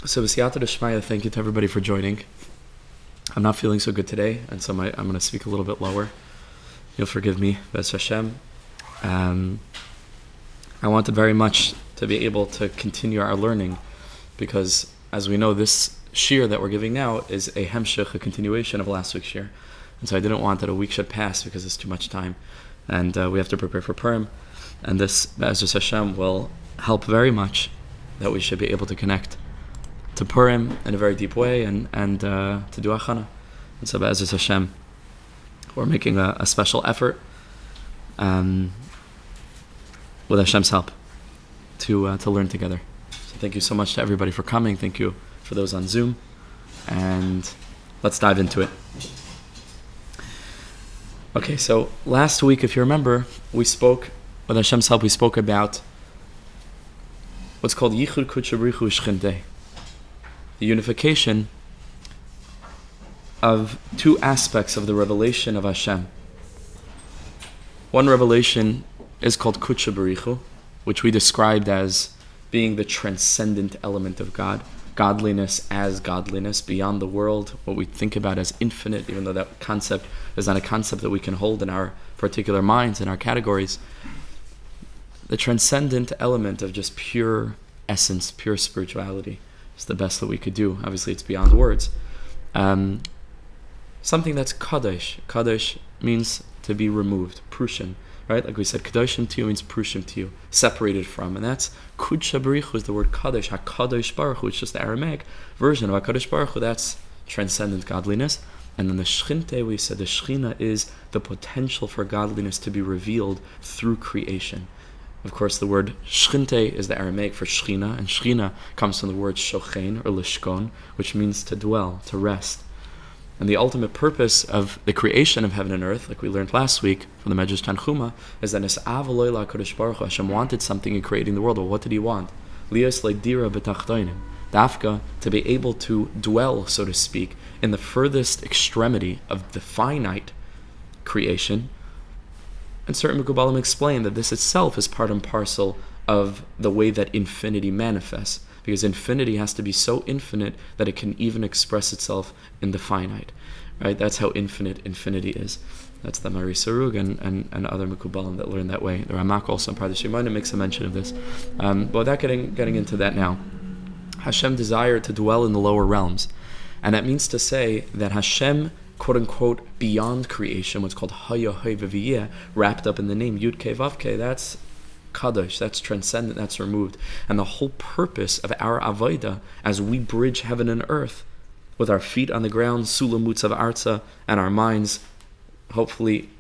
So, B'siyata D'Shmaya, thank you to everybody for joining. I'm not feeling so good today, and so I'm going to speak a little bit lower. You'll forgive me, B'ez Hashem. I wanted very much to be able to continue our learning, because, as we know, this shiur that we're giving now is a hemshech, a continuation of last week's shiur. And so I didn't want that a week should pass because it's too much time. And we have to prepare for Purim. And this, B'ez Hashem, will help very much that we should be able to connect to Purim in a very deep way and to do Shechinah. And so B'ez Hashem, we're making a special effort with Hashem's help to learn together. So thank you so much to everybody for coming. Thank you for those on Zoom. And let's dive into it. Okay, so last week, if you remember, we spoke, with Hashem's help, we spoke about what's called Kudsha Brich Hu Shechinah, the unification of two aspects of the revelation of Hashem. One revelation is called Kudsha Brich Hu, which we described as being the transcendent element of God, godliness as godliness, beyond the world, what we think about as infinite, even though that concept is not a concept that we can hold in our particular minds, in our categories. The transcendent element of just pure essence, pure spirituality is the best that we could do. Obviously, it's beyond words. Something that's kadosh. Kadosh means to be removed, prushin, right? Like we said, kadoshim to you means prushim to you, separated from. And that's Kudsha Brich Hu is the word kadosh. HaKadosh Baruch Hu, it's just the Aramaic version of HaKadosh Baruch Hu. That's transcendent godliness. And then the Shechinah, we said the Shechinah is the potential for godliness to be revealed through creation. Of course, the word Shechinah is the Aramaic for Shechinah, and Shechinah comes from the word shochein or lishkon, which means to dwell, to rest. And the ultimate purpose of the creation of heaven and earth, like we learned last week from the Medrash Tanchuma, is that Nes'av oleh HaKadosh Baruch Hu, Hashem wanted something in creating the world. Well, what did He want? Lias le'dira b'tachtonim, dafka, to be able to dwell, so to speak, in the furthest extremity of the finite creation. And certain Mekubalim explain that this itself is part and parcel of the way that infinity manifests, because infinity has to be so infinite that it can even express itself in the finite, right? That's how infinite infinity is. That's the Mari Sarug and other Mekubalim that learn that way. The Ramak also in Pardesh Yemana makes a mention of this. But without getting into that now, Hashem desired to dwell in the lower realms. And that means to say that Hashem, quote-unquote, beyond creation, what's called Haya Hay V'Viyeh, wrapped up in the name Yud Kei Vav Kei, that's Kadosh, that's transcendent, that's removed. And the whole purpose of our Avodah, as we bridge heaven and earth, with our feet on the ground, Sulam Mutzav Arza, and our minds hopefully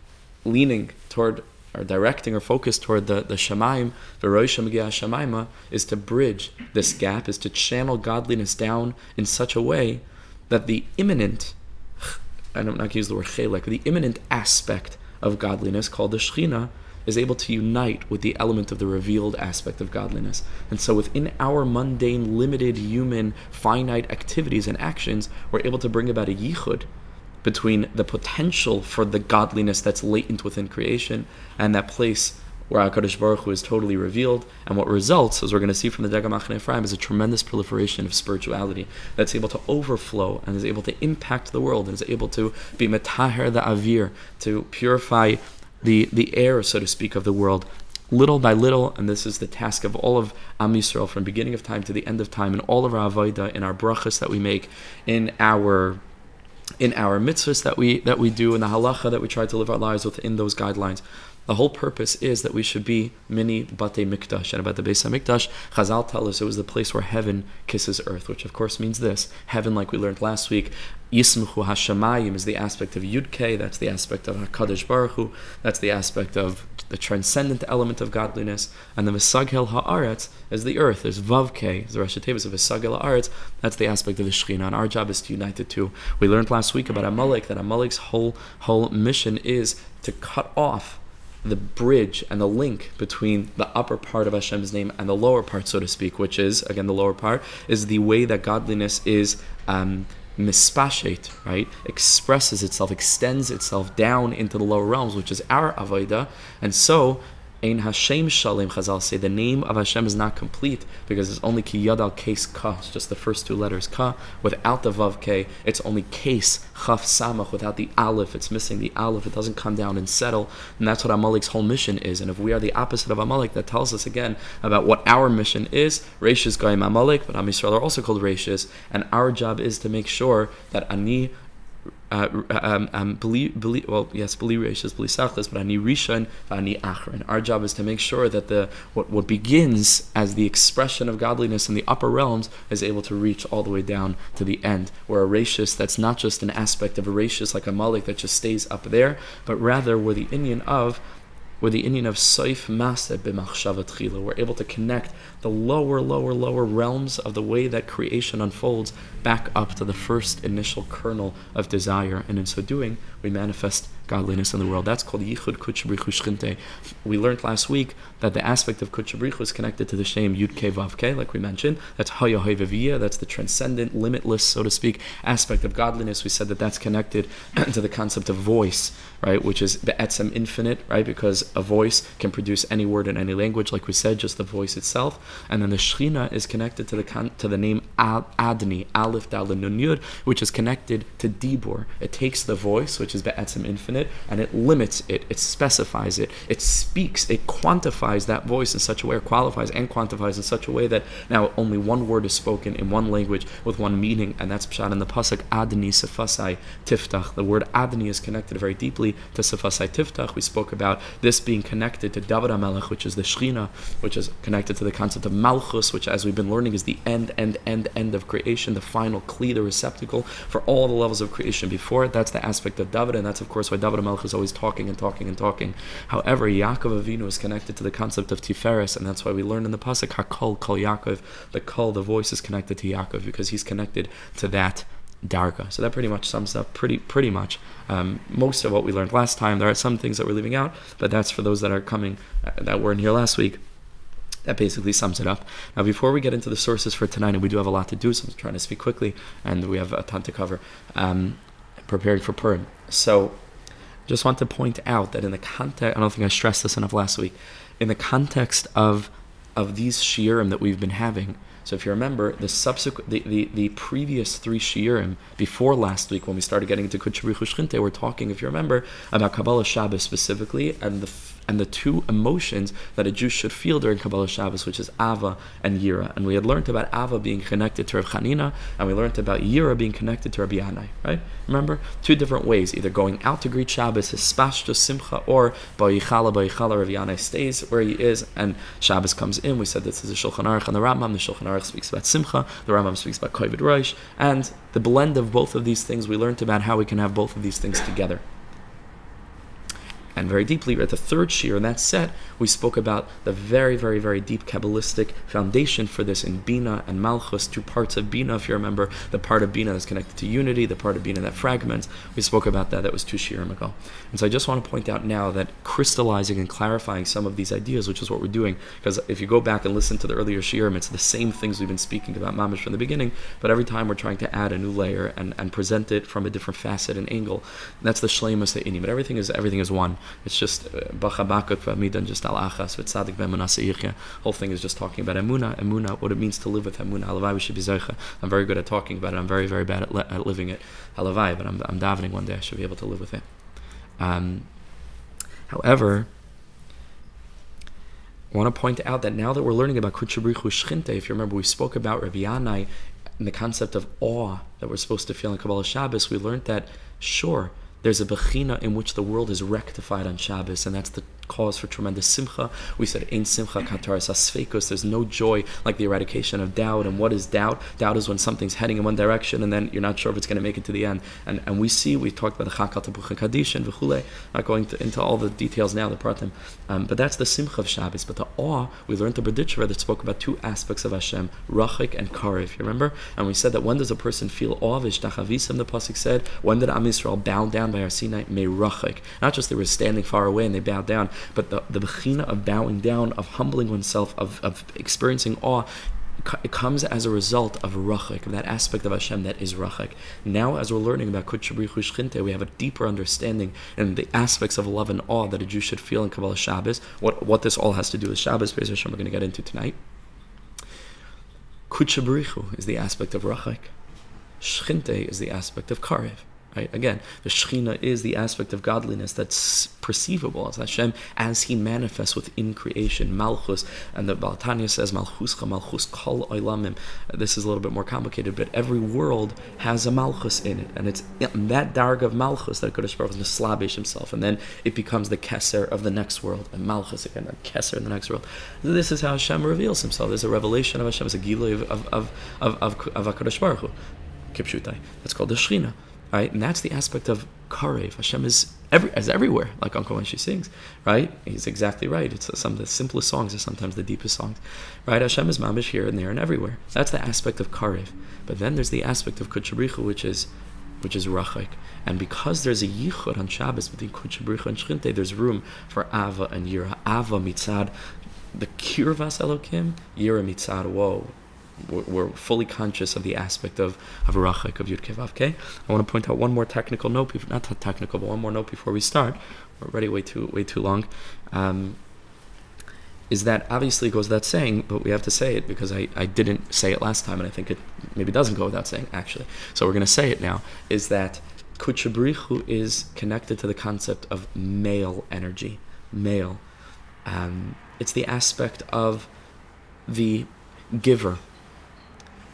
leaning toward, or directing or focused toward the Shemaim, the Rosh Megillah Shemaima, is to bridge this gap, is to channel godliness down in such a way that the imminent, I'm not going to use the word chelek, the imminent aspect of godliness, called the Shechinah, is able to unite with the element of the revealed aspect of godliness. And so within our mundane, limited, human, finite activities and actions, we're able to bring about a yichud between the potential for the godliness that's latent within creation and that place where HaKadosh Baruch Hu is totally revealed. And what results, as we're going to see from the Dega Machne Ephraim, is a tremendous proliferation of spirituality that's able to overflow and is able to impact the world and is able to be metaher the avir, to purify the air, so to speak, of the world, little by little. And this is the task of all of Am Yisrael from beginning of time to the end of time, in all of our avodah, in our brachas that we make, in our mitzvahs that we do, in the halacha that we try to live our lives within those guidelines. The whole purpose is that we should be mini batei mikdash. And about the Beis HaMikdash, Chazal tell us it was the place where heaven kisses earth, which of course means this. Heaven, like we learned last week, Yismchu Hashemayim is the aspect of Yud Kei, that's the aspect of HaKadosh Baruch Hu, that's the aspect of the transcendent element of godliness. And the V'sagel Ha'aretz is the earth. There's Vav Kei, the Rashi Tevis of V'sagel Ha'aretz, that's the aspect of the Shechinah. And our job is to unite the two. We learned last week about Amalek, that Amalek's whole mission is to cut off the bridge and the link between the upper part of Hashem's name and the lower part, so to speak, which is, again, the lower part, is the way that godliness is mispashet, right? Expresses itself, extends itself down into the lower realms, which is our avodah. And so Ein Hashem Shalem, Chazal say, the name of Hashem is not complete because it's only Ki Yad al Kes Ka, it's just the first two letters Ka. Without the Vav Ke, it's only Kes, Chaf Samach. Without the Aleph, it's missing the Aleph, it doesn't come down and settle. And that's what Amalek's whole mission is. And if we are the opposite of Amalek, that tells us again about what our mission is. Reishis Goyim Amalek, but Am Yisrael are also called Reishis. And our job is to make sure that Ani beli reishis, beli sachlis, but ani rishon, ani achron. Our job is to make sure that what begins as the expression of godliness in the upper realms is able to reach all the way down to the end, where a reishis that's not just an aspect of a reishis like a malik that just stays up there, but rather we're the Indian of Soif Maseh b'machshava tchila. We're able to connect the lower realms of the way that creation unfolds back up to the first initial kernel of desire, and in so doing, we manifest godliness in the world. That's called Yichud Kudsha Brich Hu Shechinah. We learned last week that the aspect of Kudsha Brich Hu is connected to the Shem Yud Ke Vav Ke, like we mentioned. That's Haya Hay V'Viyah. That's the transcendent, limitless, so to speak, aspect of godliness. We said that that's connected to the concept of voice, right, which is Be'etzem infinite, right, because a voice can produce any word in any language, like we said, just the voice itself. And then the Shechinah is connected to the name Adni, Aleph Daled Nun Yud, which is connected to Dibur. It takes the voice, which is Be'etzem infinite, and it limits it, it specifies it, it speaks, it quantifies that voice in such a way, or qualifies and quantifies in such a way that now only one word is spoken in one language with one meaning, and that's pshat in the pasuk Adni Sefasai Tiftach. The word Adni is connected very deeply to Sefasai Tiftach. We spoke about this being connected to David Amalek, which is the Shechinah, which is connected to the concept of Malchus, which, as we've been learning, is the end of creation, the final kli, the receptacle for all the levels of creation before it. That's the aspect of David, and that's of course why David Amalek is always talking and talking and talking. However, Yaakov Avinu is connected to the concept of Tiferes, and that's why we learn in the pasuk Hakol Kol Yaakov, the Kol, the voice, is connected to Yaakov because he's connected to that darga. So that pretty much sums up pretty much most of what we learned last time. There are some things that we're leaving out, but that's for those that are coming that weren't here last week. That basically sums it up. Now, before we get into the sources for tonight, and we do have a lot to do, so I'm trying to speak quickly, and we have a ton to cover, preparing for Purim. So, just want to point out that in the context, I don't think I stressed this enough last week, in the context of these shiurim that we've been having. So if you remember, the previous three shiurim before last week, when we started getting into Kudsha Brich Hu Shechinah, we're talking, if you remember, about Kabbalah Shabbos specifically, and the two emotions that a Jew should feel during Kabbalah Shabbos, which is Ava and Yira. And we had learned about Ava being connected to Rav Chanina, and we learned about Yira being connected to Rabbi Yanai, right? Remember? Two different ways, either going out to greet Shabbos, Hispashto Simcha, or Ba'yichala, Rabbi Yanai stays where he is, and Shabbos comes in. We said this is a Shulchan Aruch and the Rambam. The Shulchan Aruch speaks about Simcha, the Rambam speaks about Kovid Rosh, and the blend of both of these things, we learned about how we can have both of these things together. And very deeply, at the third shiur in that set, we spoke about the very, very, very deep Kabbalistic foundation for this in Bina and Malchus, two parts of Bina, if you remember, the part of Bina that's connected to unity, the part of Bina that fragments. We spoke about that was two shiurim ago. And so I just want to point out now that crystallizing and clarifying some of these ideas, which is what we're doing, because if you go back and listen to the earlier shiurim, it's the same things we've been speaking about mamish from the beginning, but every time we're trying to add a new layer and present it from a different facet and angle. That's the shleimus ha'ini, but everything is one. It's just bachabakut v'amida and just al-achas v'tzadik v'emunah se'ichya. Whole thing is just talking about emunah, what it means to live with emunah. Halavai we should be zeicha. I'm very good at talking about it. I'm very, very bad at living it. Halavai, but I'm davening one day I should be able to live with it. However, I want to point out that now that we're learning about Kudsha Brich Hu Shechinah, if you remember, we spoke about Rabbi Yanai and the concept of awe that we're supposed to feel in Kabbalah Shabbos. We learned that, sure, there's a bechina in which the world is rectified on Shabbos, and that's the cause for tremendous simcha. We said, Ein simcha kataras asfekos. There's no joy like the eradication of doubt. And what is doubt? Doubt is when something's heading in one direction, and then you're not sure if it's going to make it to the end. And we talked about the chakal tapuch kaddish and v'chulei. Not going into all the details now, the pratim. But that's the simcha of Shabbos. But the awe, we learned the Berditchever that spoke about two aspects of Hashem, rachik and karev. You remember? And we said that when does a person feel awe? V'shtachavisam, the pasuk said. When did Am Yisrael bow down by Har Sinai? Me rachik. Not just they were standing far away and they bowed down, but the bechina of bowing down, of humbling oneself, of experiencing awe, it comes as a result of rachik, of that aspect of Hashem that is rachik. Now, as we're learning about Kudsha Brich Hu Shechinah, we have a deeper understanding and the aspects of love and awe that a Jew should feel in Kabbalah Shabbos. What this all has to do with Shabbos, Be'ez Hashem, we're going to get into tonight. Kudsha Brich Hu is the aspect of rachik. Shechinah is the aspect of karev. Right? Again, the Shechinah is the aspect of godliness that's perceivable as Hashem as He manifests within creation. Malchus, and the Baal Tanya says, Malchuscha, Malchus kol olamim. This is a little bit more complicated, but every world has a Malchus in it, and it's in that darg of Malchus that Kodesh Baruch Hu is Neslabish Himself, and then it becomes the Keser of the next world, and Malchus again, and Keser in the next world. This is how Hashem reveals Himself. There's a revelation of Hashem, it's a gilui of HaKadosh Baruch Hu. Kipshutai. That's called the Shechinah. Right? And that's the aspect of karev. Hashem is everywhere, like Uncle when she sings. Right? He's exactly right. It's some of the simplest songs are sometimes the deepest songs. Right? Hashem is mamish here and there and everywhere. That's the aspect of karev. But then there's the aspect of Kudsha Brich Hu, which is rachik. And because there's a yichud on Shabbos between Kudsha Brich Hu and Shechinah, there's room for ava and yira. Ava mitzad the kirvas Elokim, yira mitzad whoa. We're fully conscious of the aspect of rachik, of Yud Kei Vav Kei. I want to point out one more technical note, not technical, but one more note before we start. We're already way too long. Is that obviously goes without saying, but we have to say it because I didn't say it last time, and I think it maybe doesn't go without saying, actually. So we're going to say it now, is that Kudsha Brich Hu is connected to the concept of male energy. Male. It's the aspect of the giver.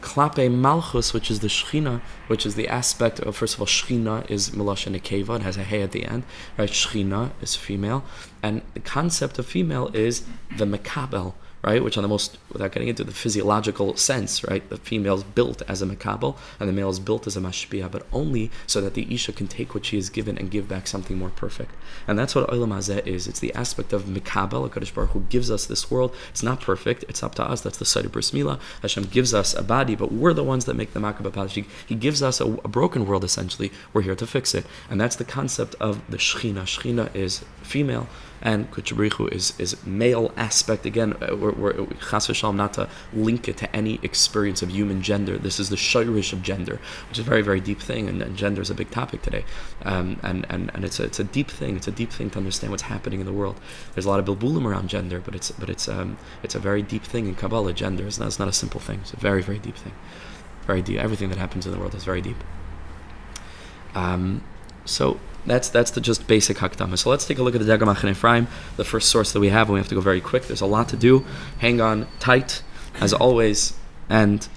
Klape Malchus, which is the Shechinah, which is the aspect of, first of all, Shechinah is Melashon Nekeva, it has a hey at the end, right? Shechinah is female, and the concept of female is the Mekabel, right? Which on the most, without getting into the physiological sense, right? The female is built as a Mekabel, and the male is built as a Mashpia, but only so that the Isha can take what she is given and give back something more perfect. And that's what Olam Hazeh is. It's the aspect of Mekabel, HaKadosh Baruch Hu gives us this world. It's not perfect, it's up to us. That's the side of Bris Milah. Hashem gives us a body, but we're the ones that make the Makabah Padash. He gives us a broken world, essentially. We're here to fix it. And that's the concept of the Shechinah. Shechinah is female, and Kudsha Brich Hu is male aspect. Again, we're chas v'shalom not to link it to any experience of human gender. This is the shiur of gender, which is a very, very deep thing, and gender is a big topic today. And it's a deep thing. It's a deep thing to understand what's happening in the world. There's a lot of bilbulim around gender, but it's a very deep thing in Kabbalah. Gender is not a simple thing. It's a very, very deep thing. Very deep. Everything that happens in the world is very deep. So that's the just basic hakdama. So let's take a look at the Daga Machane Ephraim, the first source that we have, and we have to go very quick. There's a lot to do. Hang on tight, as always, and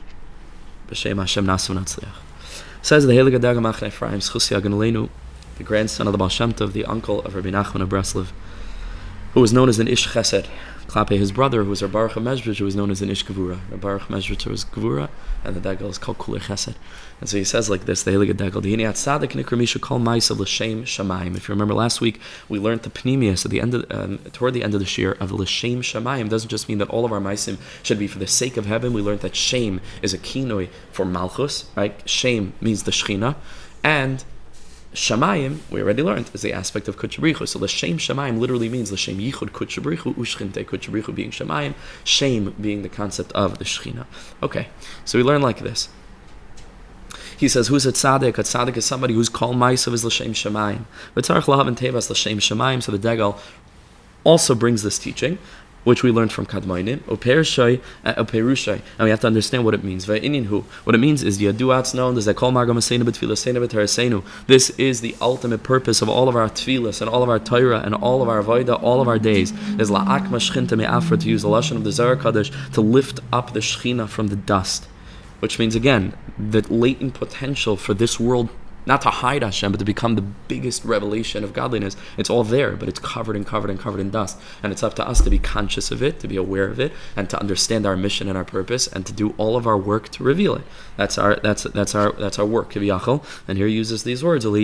b'shem Hashem nasu v'natzliach. Says the Heilige Daga Machane Ephraim, Zchus Yagen Aleinu, the grandson of the Baal Shem Tov, the uncle of Rabbi Nachman of Breslov, who was known as an Ish Chesed. Klape, his brother, who was Reb Baruch Mezrich, who was known as an Ish Gevura. Reb Baruch Mezrich was Gevura, and the Degel is called Kulei Chesed. And so he says like this, the Heilige Degel, Dihini at tzaddik nikra misha kol ma'asav l'shem shamayim. If you remember last week, we learned the pnimius at the end of, toward the end of the shiur of l'shem shamayim. Doesn't just mean that all of our ma'asim should be for the sake of heaven. We learned that shem is a kinoi for malchus, right? Shem means the Shechinah, and Shamayim, we already learned, is the aspect of Kudsha Brich Hu. So L'shem Shamayim literally means L'shem Yichud Kudsha Brich Hu, Ushchinte Kudsha Brich Hu being Shamayim, Shem being the concept of the Shechinah. Okay, so we learn like this. He says, who's a tzaddik? A tzaddik is somebody who's called Ma'asav is L'shem Shamayim. V'tzarech lahav tevas L'shem Shamayim. So the Degel also brings this teaching, which we learned from Kadmainim, Operushai, and we have to understand what it means. What it means is Yaduat's known as they call Margamasena Betfilasena Betarasenu. This is the ultimate purpose of all of our tfilas and all of our Torah and all of our Vaida, all of our days. Is La'akma Shechinta Me'afra, to use the Lashon of the Zohar Kadosh, to lift up the Shechinah from the dust. Which means, again, the latent potential for this world, not to hide Hashem, but to become the biggest revelation of godliness. It's all there, but it's covered in dust. And it's up to us to be conscious of it, to be aware of it, and to understand our mission and our purpose, and to do all of our work to reveal it. That's our work, Kiviyachol. And here he uses these words, right?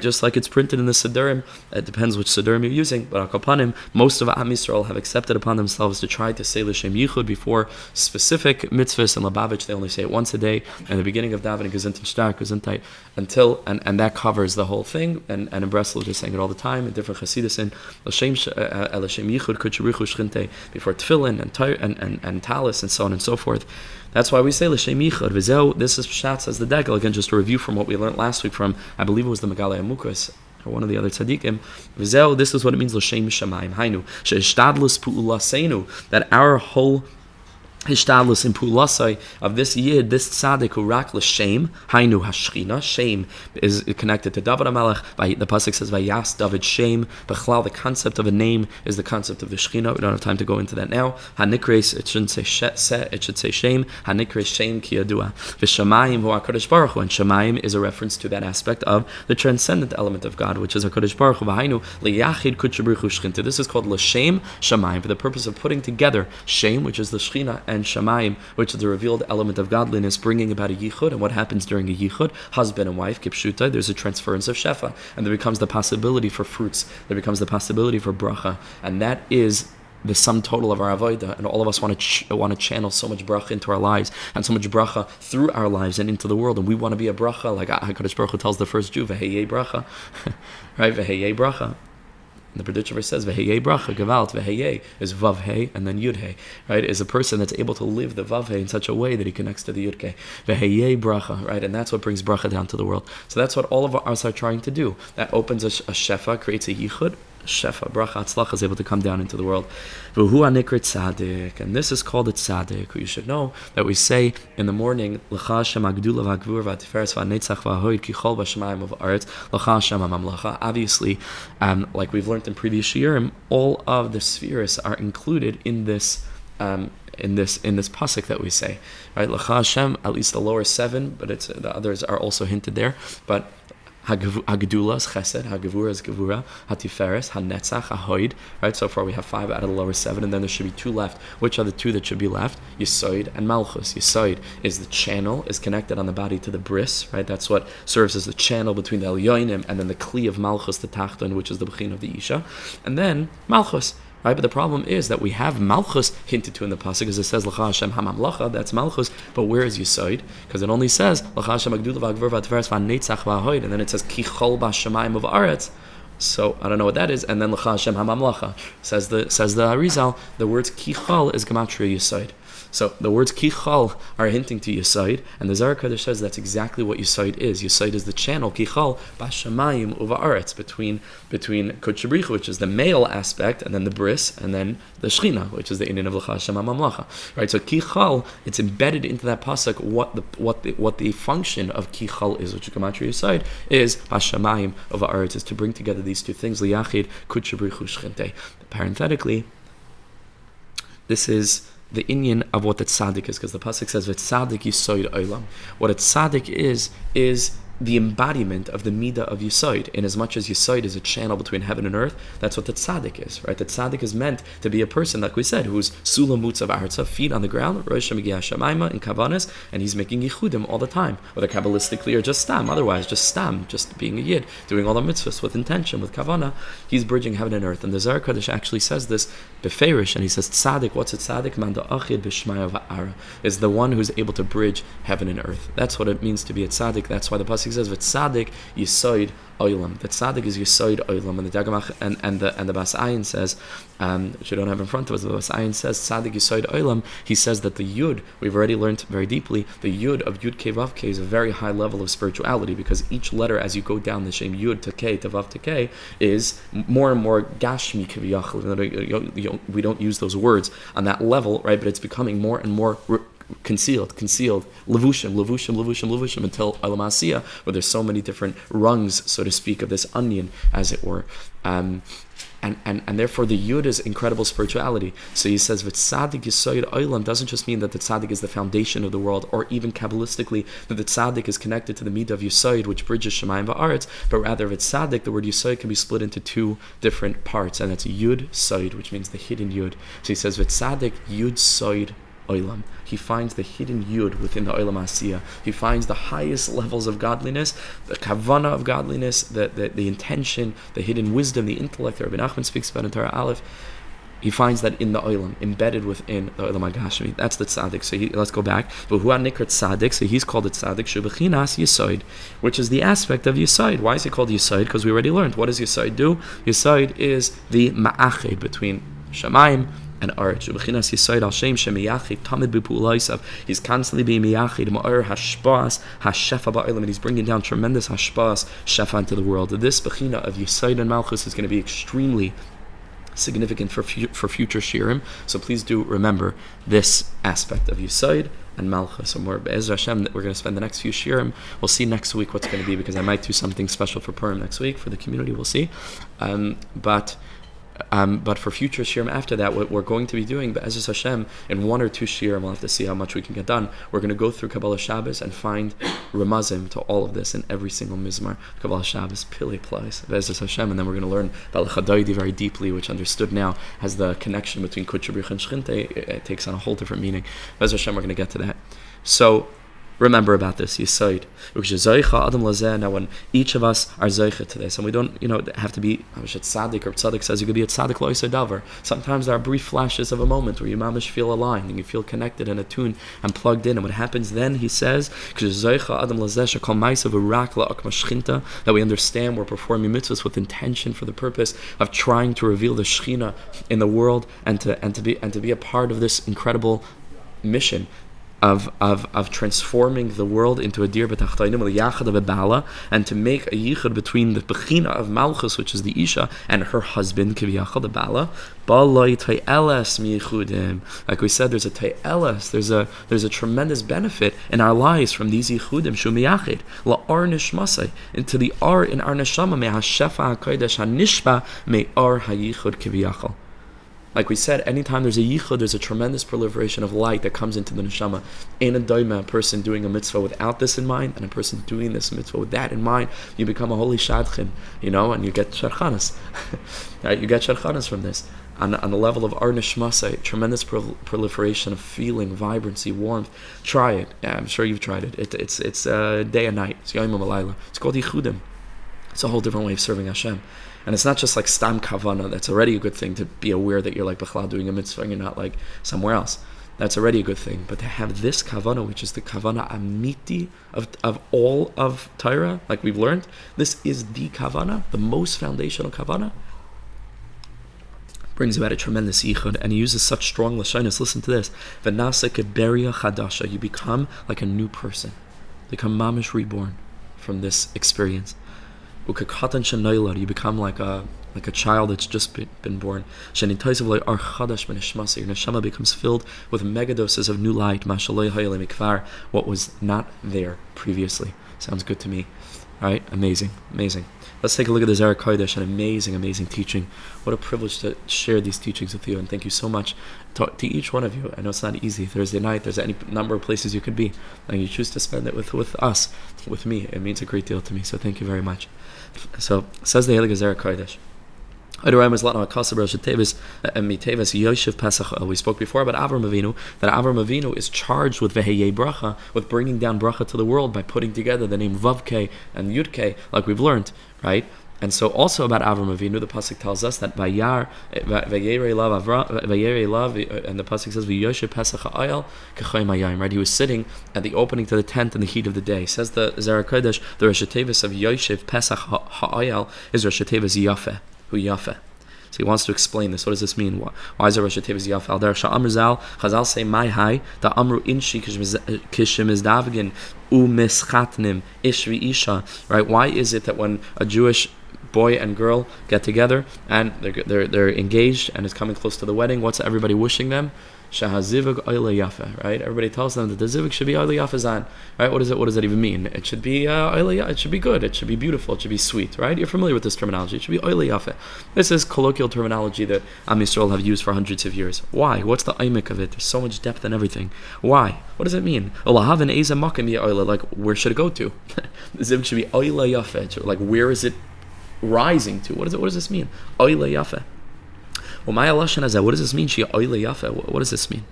Just like it's printed in the Sidurim. It depends which Sidurim you're using, but Akapanim, most of Am Yisrael have accepted upon themselves to try to say L'Shem Yichud before specific mitzvahs and Labab Lubavitch, they only say it once a day, and the beginning of davening Gesundheit stark, Gesundheit, until, and that covers the whole thing, and in Breslau they're saying it all the time, in different Chasidus, L'Shem Yichud, Kudsha Brich Hu Shechinah, before Tefillin, and Talis, and so on and so forth. That's why we say L'Shem Yichud, V'zeu, this is Pshat, says the Degel, again, just a review from what we learned last week from, I believe it was the Megillah Amukas, or one of the other tzaddikim. V'zeu, this is what it means, L'Shem Shamayim, Hainu, She'ishtadlus Pu'ulaseinu, that our whole Hishtadlus in Pulasai of this Yid, this tzaddik who rak l'shem, Hainu Ashreinu, shame is connected to David Amalek. The pasuk says Vayas David Shem. Bechlal, the concept of a name is the concept of the Shechinah. We don't have time to go into that now. Hanikres, it shouldn't say Shet, it should say Shem. Hanikres Shem ki Yadua. V'Shamayim hu HaKadosh Baruch Hu, and Shamayim is a reference to that aspect of the transcendent element of God, which is HaKadosh Baruch Hu. V'Hainu liyachid Kudsha Brich Hu Shechinah. This is called l'shem Shamayim, for the purpose of putting together Shem, which is the Shechinah, and Shamayim, which is the revealed element of godliness, bringing about a yichud. And what happens during a yichud? Husband and wife, kipshuta, there's a transference of shefa, and there becomes the possibility for fruits, there becomes the possibility for bracha, and that is the sum total of our avodah. And all of us want to channel so much bracha into our lives, and so much bracha through our lives and into the world, and we want to be a bracha, like HaKadosh Baruch Hu tells the first Jew, v'heyei bracha, right? V'heyei bracha. The prediction verse says, "Veheyei bracha gevalt." Veheyei is vav hey and then yud hey, right? Is a person that's able to live the vav hey in such a way that he connects to the yud hey. Veheyei bracha, right? And that's what brings bracha down to the world. So that's what all of us are trying to do. That opens a shefa, creates a yichud. Shefa, bracha, atzlacha is able to come down into the world. V'hu hanikra tzaddik, and this is called a tzaddik, who you should know that we say in the morning, L'cha Hashem hagdula v'hagvur v'atiferes v'hanetzach v'hahoid ki chol v'shamayim v'aretz, L'cha Hashem hamamlacha. Obviously, like we've learned in previous shiurim, all of the spheres are included in this pasuk that we say, right? L'cha Hashem, at least the lower 7, but the others are also hinted there, but Hagdula is Chesed, Hagavura is Gavura, Hatiferes, Hanetzach, Hahoid. Right, so far we have 5 out of the lower 7, and then there should be 2 left. Which are the 2 that should be left? Yisoid and Malchus. Yisoid is the channel, is connected on the body to the bris. Right, that's what serves as the channel between the Elyonim and then the Kli of Malchus, the Tachton, which is the Bechin of the Isha, and then Malchus. Right, but the problem is that we have Malchus hinted to in the pasuk, because it says L'cha Hashem hamamlacha, that's Malchus, but where is Yisoid? Because it only says L'cha Hashem hagdula v'hagvur v'atiferes v'hanetzach v'hahoid, and then it says Ki chol b'shamayim of aretz. So I don't know what that is, and then L'cha Hashem hamamlacha says the Arizal. The words Ki chol is gematria Yisoid. So the words Kichal are hinting to Yisoid, and the Zohar Kodesh says that's exactly what Yisoid is. Yisoid is the channel, Kichal, Bashamayim uva Aretz, between Kudsha Brich Hu, which is the male aspect, and then the bris, and then the Shechinah, which is the Inyan of L'cha Hashem HaMamlacha. Right, so Kichal, it's embedded into that pasuk what the function of Kichal is, which is Gematria Yisoid, is Bashamayim uva Aretz, is to bring together these two things, Liyachid, Kudsha Brich Hu Shechinah. Parenthetically, this is the inyan of what the tzaddik is, because the pasuk says tzaddik yisoid olam. What a tzaddik is the embodiment of the midah of Yisoid. In as much as Yisoid is a channel between heaven and earth, that's what the tzaddik is, right? The tzaddik is meant to be a person, like we said, who's sulam mutzav arza, feet on the ground, rosh hamigiyah shamayma in kavanas, and he's making yichudim all the time, whether kabbalistically or just stam, otherwise just stam, just being a yid, doing all the mitzvahs with intention, with kavana. He's bridging heaven and earth. And the Zohar Kodesh actually says this beferish, and he says tzaddik, what's a tzaddik? Man da'achid b'shmaya va'ara, is the one who's able to bridge heaven and earth. That's what it means to be a tzaddik. That's why the pasuk says v'tzaddik yisoid olam. The tzaddik is yisoid olam, and the Dagamach and the Bas Ayin says, which we don't have in front of us, the Bas Ayin says tzaddik yisoid olam. He says that the yud, we've already learned very deeply, the yud of yud ke vav ke is a very high level of spirituality, because each letter as you go down the shem yud to ke to vav to ke is more and more gashmi kiviyachal. We don't use those words on that level, right? But it's becoming more and more concealed, levushim, until Olam Asiyah, where there's so many different rungs, so to speak, of this onion, as it were. And therefore the yud is incredible spirituality. So he says v'tzaddik yisoid olam doesn't just mean that the tzaddik is the foundation of the world, or even kabbalistically that the tzaddik is connected to the midah of yisoid, which bridges shemayim va'aretz, but rather v'tzaddik, the word yisoid can be split into 2 different parts, and that's yud soid, which means the hidden yud. So he says v'tzaddik yud soid olam. He finds the hidden yud within the Olam Asiyah. He finds the highest levels of godliness, the kavana of godliness, the intention, the hidden wisdom, the intellect that Rabbi Nachman speaks about in Torah Aleph. he finds that in the olam, embedded within the olam hagashmi. That's the tzaddik. So let's go back. But who nikrat tzaddik? So he's called a tzaddik shebechinas yisoid, which is the aspect of yisoid. Why is he called yisoid? Because we already learned. What does yisoid do? Yisoid is the ma'ached between shamayim and Aretz. Shebechinas yisoid al shem shemiyachid tamid b'pu'ulaisav. He's constantly being miyachid ma'or hashpas hashefa ba'olam, and he's bringing down tremendous hashpas shefa into the world. This bechina of yisoid and malchus is going to be extremely significant for future shiurim. So please do remember this aspect of Yesod and Malchus. So more Be'ezra Hashem, that we're going to spend the next few shiurim. We'll see next week what's going to be, because I might do something special for Purim next week for the community. We'll see. But for future shiurim after that, what we're going to be doing, Be'ezras Hashem, in 1 or 2 shiurim, we'll have to see how much we can get done. We're going to go through Kabbalah Shabbos and find remazim to all of this in every single mizmar. Kabbalah Shabbos, Pili Plais, Be'ezras Hashem, and then we're going to learn Balachadaidi very deeply, which understood now has the connection between Kudsha Brich Hu and Shechinah. It takes on a whole different meaning. Be'ezras Hashem, we're going to get to that. So, remember about this, Yisoid. Now, when each of us are Zeicha to this, and we don't, have to be tzaddik, or tzaddik says you could be a tzaddik lo yisod davar. Sometimes there are brief flashes of a moment where you mamish feel aligned and you feel connected and attuned and plugged in. And what happens then, he says, that we understand we're performing mitzvahs with intention for the purpose of trying to reveal the Shechinah in the world and to be a part of this incredible mission of transforming the world into a dir b'tachtainim l'yachad b'bala, and to make a yichud between the bechina of Malchus, which is the Isha, and her husband kiviyachad the bala. Balai ta'i'eles miyichudim. Like we said, there's a ta'i'eles, there's a tremendous benefit in our lives from these yichudim shumiyachid la'ar nishmasai, into the ar in our neshama me'hashefa ha'kodesh ha'nishba me'ar hayichud kiviyachal. Like we said, anytime there's a yichud, there's a tremendous proliferation of light that comes into the neshama. Ein a doima, a person doing a mitzvah without this in mind, and a person doing this mitzvah with that in mind, you become a holy shadchan, and you get sharchanas. Right? You get sharchanas from this. On the level of ar nishmasai, tremendous proliferation of feeling, vibrancy, warmth. Try it. Yeah, I'm sure you've tried it. It's day and night. It's yom malayla. It's called yichudim. It's a whole different way of serving Hashem. And it's not just like stam kavana. That's already a good thing, to be aware that you're like b'chlal doing a mitzvah and you're not like somewhere else. That's already a good thing. But to have this kavana, which is the kavana amiti of all of Torah, like we've learned, this is the kavana, the most foundational kavana, brings about a tremendous yichud. And he uses such strong lashonos. Listen to this. V'nasa keberia chadasha. You become like a new person. Become mamish reborn from this experience. You become like a child that's just been born. Your neshama becomes filled with megadoses of new light, what was not there previously. Sounds good to me. Alright, amazing. Let's take a look at the Zohar Kodesh, an amazing teaching. What a privilege to share these teachings with you, and thank you so much to each one of you. I know it's not easy. Thursday night, there's any number of places you could be, and you choose to spend it with us, with me. It means a great deal to me, so thank you very much. So, says the Heilige Zohar Kodesh. We spoke before about Avram Avinu, that Avram Avinu is charged with Veheyei Bracha, with bringing down Bracha to the world by putting together the name Vavke and Yudke, like we've learned, right? And so also about Avram Avinu, the pasuk tells us that Vayerei Lav, and the pasuk says V'yoshev Pesach Ha'ayal K'chayim Hayayim, right? He was sitting at the opening to the tent in the heat of the day. Says the Zohar Kodesh, the Rosh Tevis of Yoshev Pesach Ha'ayal is Rosh Tevis yafeh. Hu yafeh. So he wants to explain this. What does this mean? Why is there Rosh Tevis yafeh? Al der sha'amr zal, Chazal say, my hai, da amru inshi kishim is davgin umischatnim ishvi isha. Right? Why is it that when a Jewish boy and girl get together and they're engaged and it's coming close to the wedding, what's everybody wishing them? Zivug oleh yafeh, right? Everybody tells them that the zivug should be oleh yafeh zan, right? What does that even mean? It should be oleh. It should be good. It should be beautiful. It should be sweet, right? You're familiar with this terminology. It should be oleh yafeh. This is colloquial terminology that Am Yisrael have used for hundreds of years. Why? What's the aimek of it? There's so much depth in everything. Why? What does it mean? Like, where should it go to? The zivug should be oleh yafeh. Like, where is it rising to? What does this mean? Oleh yafeh. What does this mean? Oleh yafeh. What does this mean?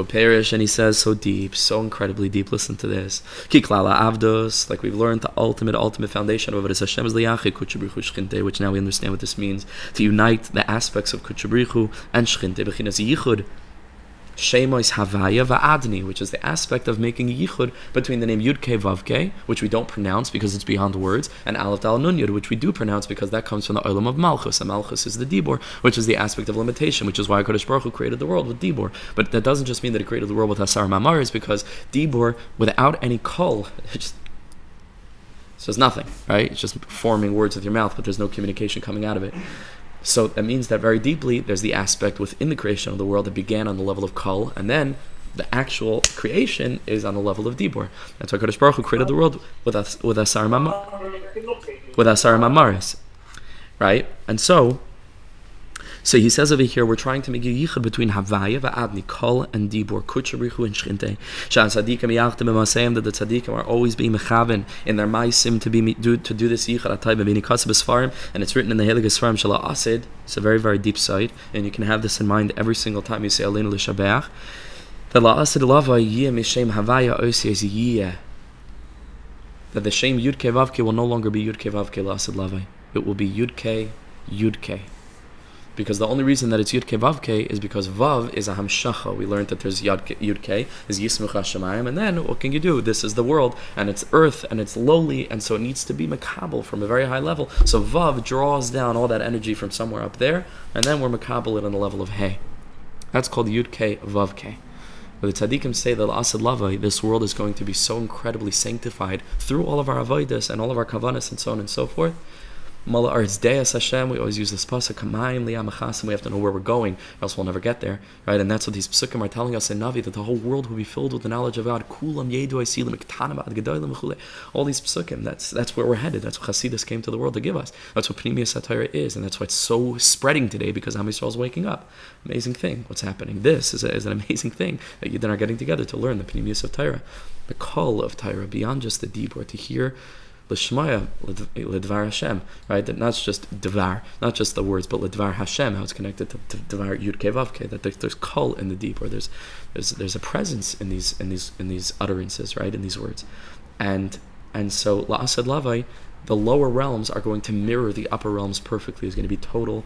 Perish, and he says so deep, so incredibly deep. Listen to this. Like we've learned, the ultimate foundation of it is Hashem's liyachi Kudsha Brich Hu Shechinah, which now we understand what this means. To unite the aspects of Kudsha Brich Hu and Shechinah, b'chinas yichud. Shemois Havaya Va'adni, which is the aspect of making a yichud between the name Yud-Ke Vav-Ke, which we don't pronounce because it's beyond words, and Aleph Dal Nun Yud, which we do pronounce because that comes from the Olam of Malchus, and Malchus is the Dibor, which is the aspect of limitation, which is why Kodesh Baruch Hu created the world with Dibor. But that doesn't just mean that he created the world with Asar Mamaris, because Dibor, without any kol, it's just nothing, right? It's just forming words with your mouth, but there's no communication coming out of it. So that means that very deeply, there's the aspect within the creation of the world that began on the level of Kol, and then the actual creation is on the level of Dibor. That's why Kodesh Baruch Hu created the world with Asar Mamaris, right? And so he says over here, we're trying to make a yichud between Havaya, Va'adni, Kol, and Dibor, Kudsha Brich Hu and Shechinah. That the tzaddikim are always being mechaven in their maisim to do this yichud atay b'bini kaseh b'sfarim, and it's written in the Heilige Sfarim Shala Asid. It's a very, very deep side, and you can have this in mind every single time you say Aleinu l'shabeach. That La Asid Lava Yeh Mishem Havaya Osies Yeh. That the Shem Yud-Ke Vav-Ke will no longer be Yud-Ke Vav-Ke La Asid Lava. It will be Yud-Ke, Yud-Ke. Because the only reason that it's Yud-Ke Vav-Ke is because Vav is a Hamshacha. We learned that there's Yud-Ke, is Yismuch HaShemayim, and then what can you do? This is the world, and it's earth, and it's lowly, and so it needs to be Makabel from a very high level. So Vav draws down all that energy from somewhere up there, and then we're Makabel it on the level of Hey. That's called Yud-Ke Vav-Ke. But the tzaddikim say that Asad Lavai, this world is going to be so incredibly sanctified through all of our avodas and all of our kavanas and so on and so forth. Mala Arzdeyas Hashem, we always use this pasuk, Kamayim Liyamachasim, we have to know where we're going, or else we'll never get there, right? And that's what these psukim are telling us in Navi, that the whole world will be filled with the knowledge of God. Kulam Yedu Asilim Iktanam Ad Gedolim Chule. All these psukim, that's where we're headed. That's what Hasidus came to the world to give us. That's what Pnimiyas HaTorah is, and that's why it's so spreading today, because Am Yisrael is waking up. Amazing thing, what's happening. This is an amazing thing, that Yidden are getting together to learn the Pnimiyas of Torah, the call of Torah, beyond just the Dibur, to hear L'shmaya, L'dvar Hashem, right? That not just Dvar, not just the words, but L'dvar Hashem, how it's connected to Dvar Yud-Ke Vav-Ke, that there's kol in the deep, or there's a presence in these utterances, right? In these words, and so La'asad Lavai, the lower realms are going to mirror the upper realms perfectly. There's going to be total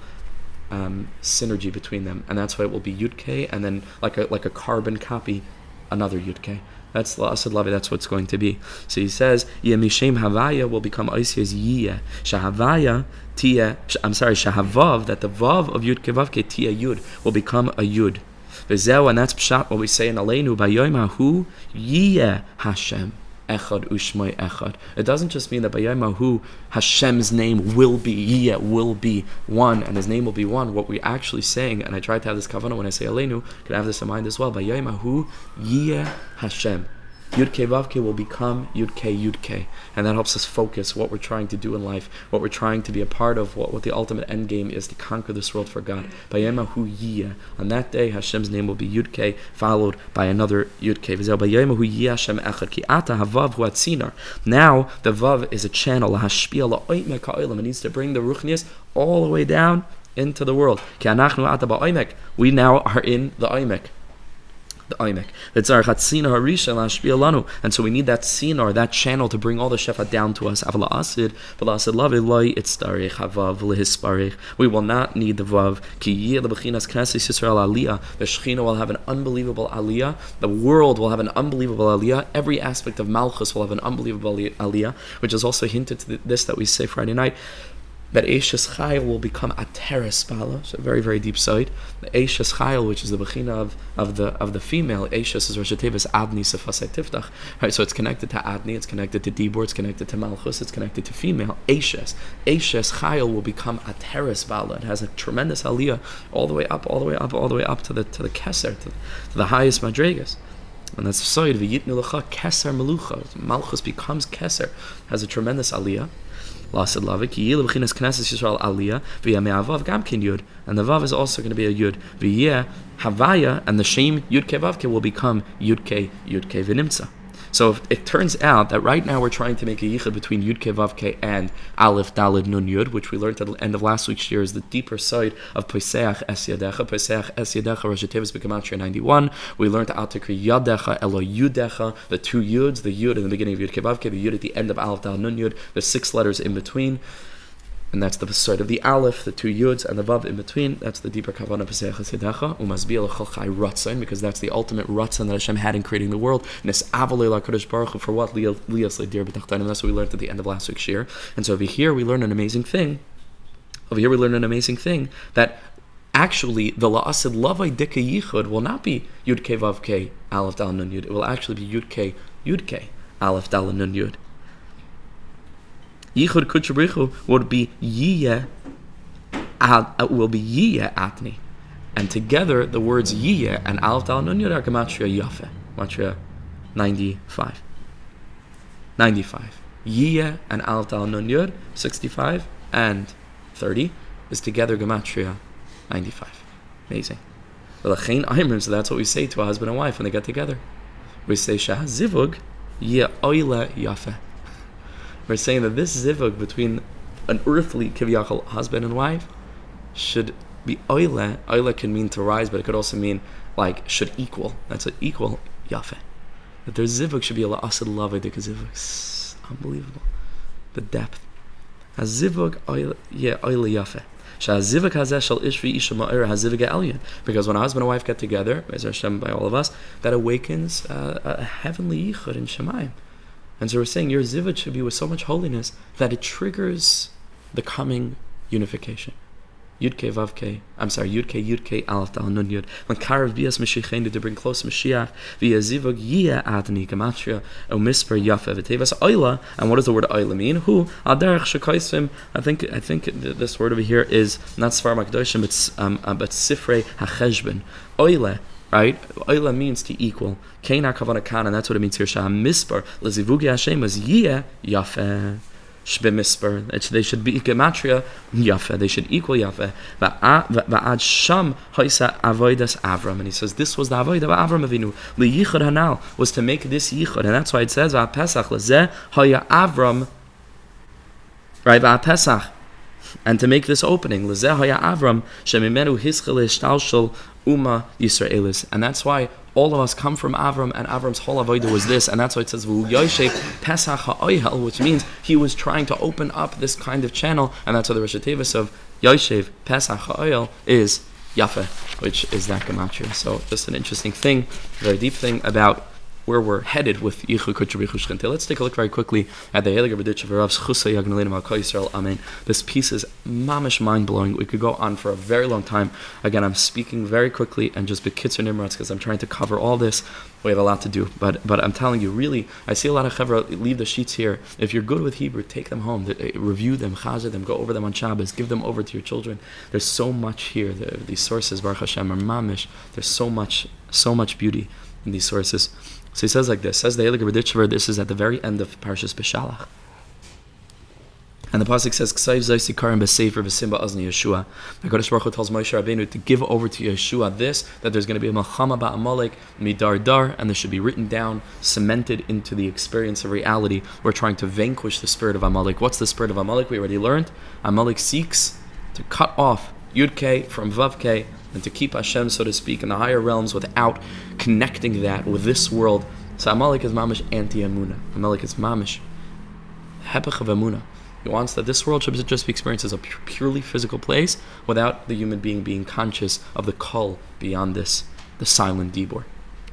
synergy between them, and that's why it will be Yud-Ke, and then like a carbon copy, another Yud-Ke. That's La'asad Lavi, that's what it's going to be. So he says, Yemishem Havaya will become Oisias Yiyeh. Shahavaya Tia, Shahavav, that the Vav of Yud-Ke Vav-Ke Tia Yud will become a Yud. V'zeu, and that's Pshat, what we say in Aleinu, Bayoyim Hahu Yiyeh Hashem. Echad Ushmai Echad. It doesn't just mean that Bayayim Hu, Hashem's name will be one, and his name will be one. What we're actually saying, and I try to have this kavanah when I say Aleinu, can have this in mind as well. Bayayim Hu Yeh Hashem. Yud-Ke Vav-Ke will become Yud-Ke, and that helps us focus what we're trying to do in life, what we're trying to be a part of, what the ultimate end game is, to conquer this world for God. Bayemahu Yiyah. On that day, Hashem's name will be Yud-Ke, followed by another Yud-Ke. Bayemahu Yiyah Hashem Echad. Ki ata havav hu atzinar. Now, the Vav is a channel. Lahashpia la'oimek ha'olam. It needs to bring the Ruchnias all the way down into the world. Ki anachnu ata ba'oimek. We now are in the Oimek. The Amalek. And so we need that sinar, that channel, to bring all the shefa down to us. We will not need the vav. The Shechinah will have an unbelievable aliyah. The world will have an unbelievable aliyah. Every aspect of Malchus will have an unbelievable aliyah, which is also hinted to this that we say Friday night. That Eishes Chayil will become a teres bala, so a very, very deep side. The Eishes Chayil, which is the bechina of the female, Eishes is Rosh Tevis Adni Sefasei Tiftach. Right, so it's connected to Adni, it's connected to Dibur, it's connected to Malchus, it's connected to female. Eishes Chayil will become a teres bala. It has a tremendous aliyah all the way up to the Keser, to the highest madregas. And that's Soid V'yitnu Lecha Keser Melucha. Malchus becomes Keser, has a tremendous aliyah. And the Vav is also going to be a Yud. Havaya, and the Shem Yud-Ke Vav-Ke will become Yud-Ke V'nimtza. So if it turns out that right now we're trying to make a yichud between Yud Ke Vav Ke and Aleph Daled Nun Yud, which we learned at the end of last week's year is the deeper side of Poseach Es Yadecha. Poseach Es Yadecha, Rosh Tevis B'Gematria 91. We learned Al Tikri Yadecha Elo Yudecha, the two Yuds, the Yud in the beginning of Yud Ke Vav Ke, the Yud at the end of Aleph Daled Nun Yud, the 6 letters in between. And that's the side of the Aleph, the 2 Yuds, and the Vav in between. That's the deeper Kavanah Pesach Sidacha, Umasbil Chalchai Ratzon, because that's the ultimate Ratzon that Hashem had in creating the world. Nes Avalei LaKadosh Baruch Hu, for what? Lias Ledir B'Tachtanim. That's what we learned at the end of last week's year. And so over here we learn an amazing thing. That actually the La'asid Lavai Dika Yichud will not be Yud Ke Vav Ke Aleph Dal Nun Yud. It will actually be Yud Ke Aleph Dal Nun Yud. Yichud Kudsha Brich Hu would be Yiyeh Atni. And together, the words Yiyeh and Aleph Dal Nun Yud are Gematria Yafeh. Gematria 95. 95. Yiyeh and Aleph Dal Nun Yud, 65, and 30 is together Gematria 95. Amazing. So that's what we say to a husband and wife when they get together. We say, Shah zivug Yeh oleh yafeh. We're saying that this zivug between an earthly kiviyachal husband and wife should be oleh. Oleh can mean to rise, but it could also mean like should equal. That's an equal yafeh. That their zivug should be a la'asid lavedik zivug. Unbelievable. The depth. A zivug oleh yafeh. Because when a husband and wife get together, Be'ezer Hashem by all of us, that awakens a heavenly yichud in Shemayim. And so we're saying your zivug should be with so much holiness that it triggers the coming unification. Yud Ke Vav Ke, Yud Ke Aleph Dal Nun Yud. When Karav Bias Mashiachenu to bring close Mashiach via zivug Yiyeh Adni Gematria O Misper Yafeh V'Tevas Oila. And what does the word Oila mean? Who Aderech Shekaisim. I think this word over here is not Sfar Makdoshim, but Sifrei HaCheshbon. Oile. Right? Oila means to equal. Keina Kavana Kan, and that's what it means here. Shah Misper Lezivugi Hashem is Yiyeh Yafeh. Shbemisper, they should be gematria yafeh. They should equal yafeh. Va'ad sham haisa avodas Avram, and he says this was the avodah of Avram Avinu. Liyichud hanal was to make this yichud, and that's why it says va'pesach lezeh haya Avram. Right, va'pesach, and to make this opening lezeh haya Avram shemimenu hischel ishtalshel Uma Yisraelis, and that's why all of us come from Avram, and Avram's whole avodah was this, and that's why it says V'Yoshev Pesach HaOyhel, which means he was trying to open up this kind of channel, and that's why the Rosh Tevis of Yoshev Pesach HaOyhel is Yafeh, which is that gematria. So just an interesting thing, very deep thing about where we're headed with Yichud Kudsha Brich Hu. Let's take a look very quickly at the Heilige Berditch of Rav's Chusa Yagnelina Malka Yisrael. Amen. This piece is mamish mind-blowing. We could go on for a very long time. Again, I'm speaking very quickly and just bekitzer nimratz because I'm trying to cover all this. We have a lot to do, but I'm telling you, really, I see a lot of chevra leave the sheets here. If you're good with Hebrew, take them home, review them, chazer them, go over them on Shabbos, give them over to your children. There's so much here. These sources, Baruch Hashem, are mamish. There's so much beauty in these sources. So he says like this, says the Heilige Berditchever, this is at the very end of Parshas Beshalach. And the pasuk says, Ksayv Zaysi Karim B'Sefer V'Simba Azni Yehoshua. The Kodesh Baruch Hu tells Moshe Rabbeinu to give over to Yehoshua this, that there's going to be a Melchama Ba'Amalek, Midar Dar, and this should be written down, cemented into the experience of reality. We're trying to vanquish the spirit of Amalek. What's the spirit of Amalek? We already learned. Amalek seeks to cut off Yud Ke from Vav Ke, and to keep Hashem, so to speak, in the higher realms without connecting that with this world. So Amalek is mamish anti-Amunah. Amalek is mamish hepech of Amunah. He wants that this world should just be experienced as a purely physical place without the human being conscious of the call beyond this, the silent dibur,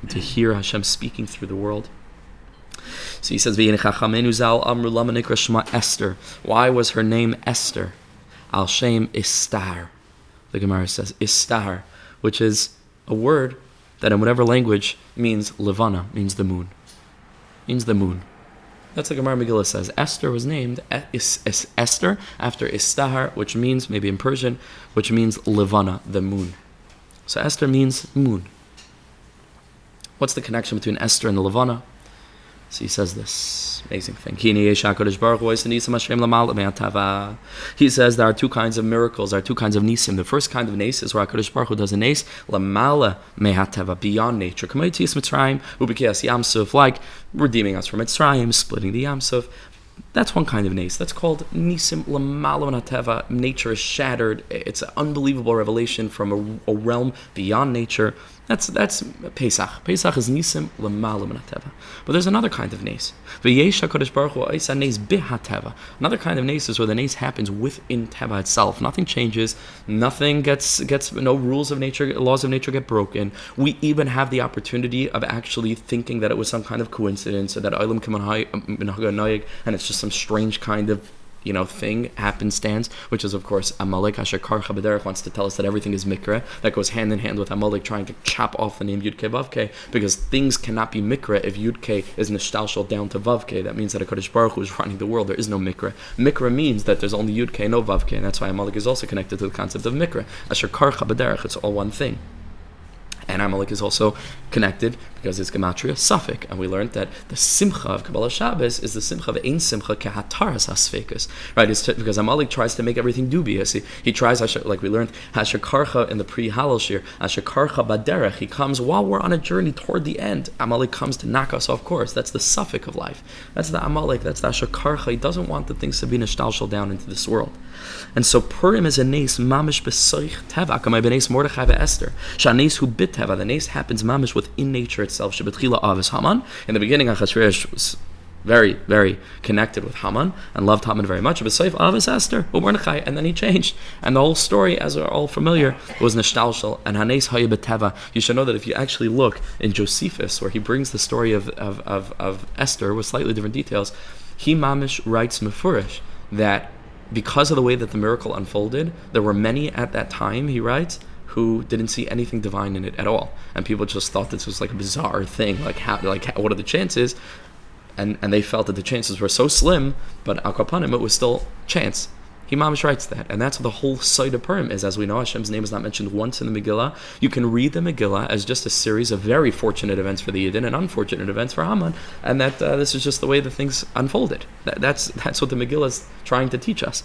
and to hear Hashem speaking through the world. So he says, Esther. Why was her name Esther? Al Shem Istar. The Gemara says Istar, which is a word that in whatever language means Levana, means the moon. Means the moon. That's what the Gemara megillah says. Esther was named Esther after Istahar, which means, maybe in Persian, which means Levana, the moon. So Esther means moon. What's the connection between Esther and the Levana? So he says this amazing thing. He says there are two kinds of miracles, there are two kinds of nisim. The first kind of nes is where HaKadosh Baruch Hu does a nes lamala mehateva, beyond nature. Like redeeming us from Mitzrayim, splitting the Yamsuf. That's one kind of nes. That's called nisim lamala mehateva. Nature is shattered. It's an unbelievable revelation from a realm beyond nature. That's Pesach. Pesach is nisim l'malam teva. But there's another kind of nes. V'yesh HaKadosh Baruch Hu oisa nes bihateva. Another kind of nes is where the nes happens within teva itself. Nothing changes. Nothing gets no rules of nature, laws of nature get broken. We even have the opportunity of actually thinking that it was some kind of coincidence, or that olam k'man and it's just some strange kind of thing, happenstance, which is of course Amalek. Asher Karcha B'derech wants to tell us that everything is mikra. That goes hand in hand with Amalek trying to chop off the name Yud-Kei Vav-Kei, because things cannot be mikra if Yud-Kei is nishtalshal down to Vav-Kei. That means that HaKadosh Baruch Hu is running the world. There is no mikra. Mikra means that there's only Yud-Kei, no Vav-Kei, and that's why Amalek is also connected to the concept of mikra. Asher Karcha B'derech, it's all one thing. And Amalek is also connected because it's gematria suffix, and we learned that the simcha of Kabbalah Shabbos is the simcha of ein simcha kehataras hasfekus, right? It's because Amalek tries to make everything dubious. He tries, like we learned, Hasher Karcha in the pre-Halal Shir, Hasher Karcha Baderech. He comes while we're on a journey toward the end. Amalek comes to knock us off course. That's the suffix of life. That's the Amalek. That's the Hasher Karcha. He doesn't want the things to be nishtalshal down into this world. And so Purim is a nes mamish b'soich teva, kamay b'nes Mordechai ve'Esther. Shanes hu bit teva. The nes happens mamish within nature itself. Shebetchila avos Haman. In the beginning, Achashverosh was very, very connected with Haman and loved Haman very much. B'soich avos Esther Mordechai, and then he changed. And the whole story, as we're all familiar, was nishtalshal and hanes haya b'teva. You should know that if you actually look in Josephus, where he brings the story of Esther with slightly different details, he mamish writes mefurish that because of the way that the miracle unfolded, there were many at that time, he writes, who didn't see anything divine in it at all, and people just thought this was like a bizarre thing. What are the chances? And they felt that the chances were so slim, but al kapanim it was still chance. He mamish writes that, and that's what the whole side of Purim is. As we know, Hashem's name is not mentioned once in the Megillah. You can read the Megillah as just a series of very fortunate events for the Yidden and unfortunate events for Haman, and that this is just the way the things unfolded. That's what the Megillah is trying to teach us.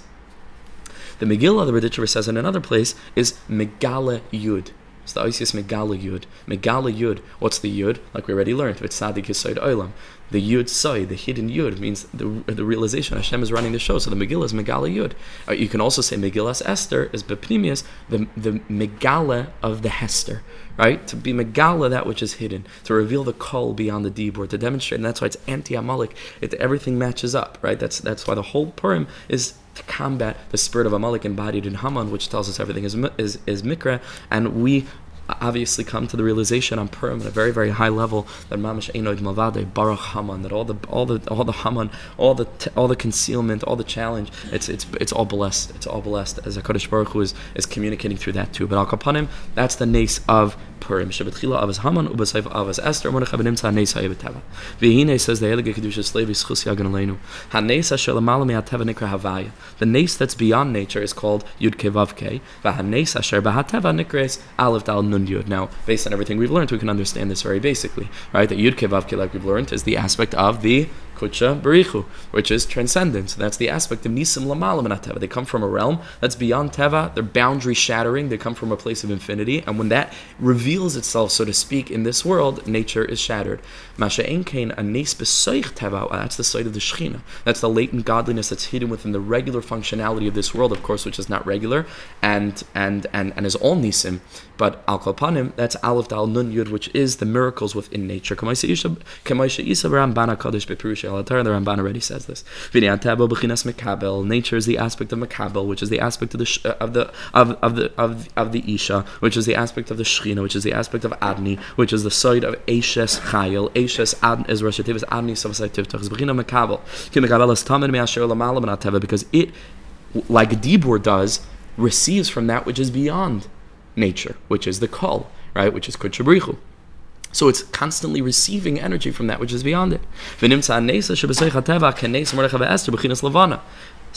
The Megillah, the Riddicher says in another place, is Megala Yud. It's the Oisius Megala Yud. Megala Yud. What's the Yud? Like we already learned, it's tzaddik yisoid olam. The Yud side, the hidden Yud, means the realization Hashem is running the show. So the Megillah is Megala Yud. You can also say Megillas Esther is Bepnimius, the Megala of the Hester, right? To be Megala, that which is hidden, to reveal the kol beyond the dibur, to demonstrate, and that's why it's anti-Amalek. Everything matches up, right? That's why the whole Purim is to combat the spirit of Amalek embodied in Haman, which tells us everything is mikra, and we obviously come to the realization on Purim at a very, very high level that mamash einoid malvade baruch Haman, that all the Haman, all the concealment, all the challenge, it's all blessed. It's all blessed, as HaKadosh Baruch Hu is communicating through that too. But al kapanim, that's the nes of Purim. Shebetchila avos Haman ubasayv avos Esther Mordechai b'nimtza nes hayibeteva. V'hine says the Elige Kedusha Slevi Schus Yagan Aleinu. Hanes asher l'mala me'ateva nikra havaya. The nes that's beyond nature is called Yud-Kei Vav-Kei. V'hanes asher b'hateva nikres Aleph Dal Nun Yud. Now, based on everything we've learned, we can understand this very basically, right? That Yud-Kei Vav-Kei, like we've learned, is the aspect of the Kudsha Brich Hu, which is transcendence. That's the aspect of Nisim Lamalam and Teva. They come from a realm that's beyond Teva. They're boundary shattering. They come from a place of infinity. And when that reveals itself, so to speak, in this world, nature is shattered. Masha Enkain Anes Besoich Teva. That's the side of the Shechinah. That's the latent godliness that's hidden within the regular functionality of this world, of course, which is not regular and is all Nisim. But Al Kalpanim, that's Aleph Dal Nun Yud, which is the miracles within nature. Kamaisha Isa Rambana Kadosh Bepirusha. The Ramban already says this. Nature is the aspect of Makabel, which is the aspect of the Isha, which is the aspect of the Shechinah, which is the aspect of Adni, which is the side of Eishes Chayil. Eishes Adn is Rosh Hashanah, Adni Savasai Tivtach. Is Bechina Makabel. Ki Makabel is Tamid Me'asher Lamalam Teva, because it, like Dibur does, receives from that which is beyond nature, which is the Kol, right? Which is Kudsha Brich Hu. So it's constantly receiving energy from that which is beyond it.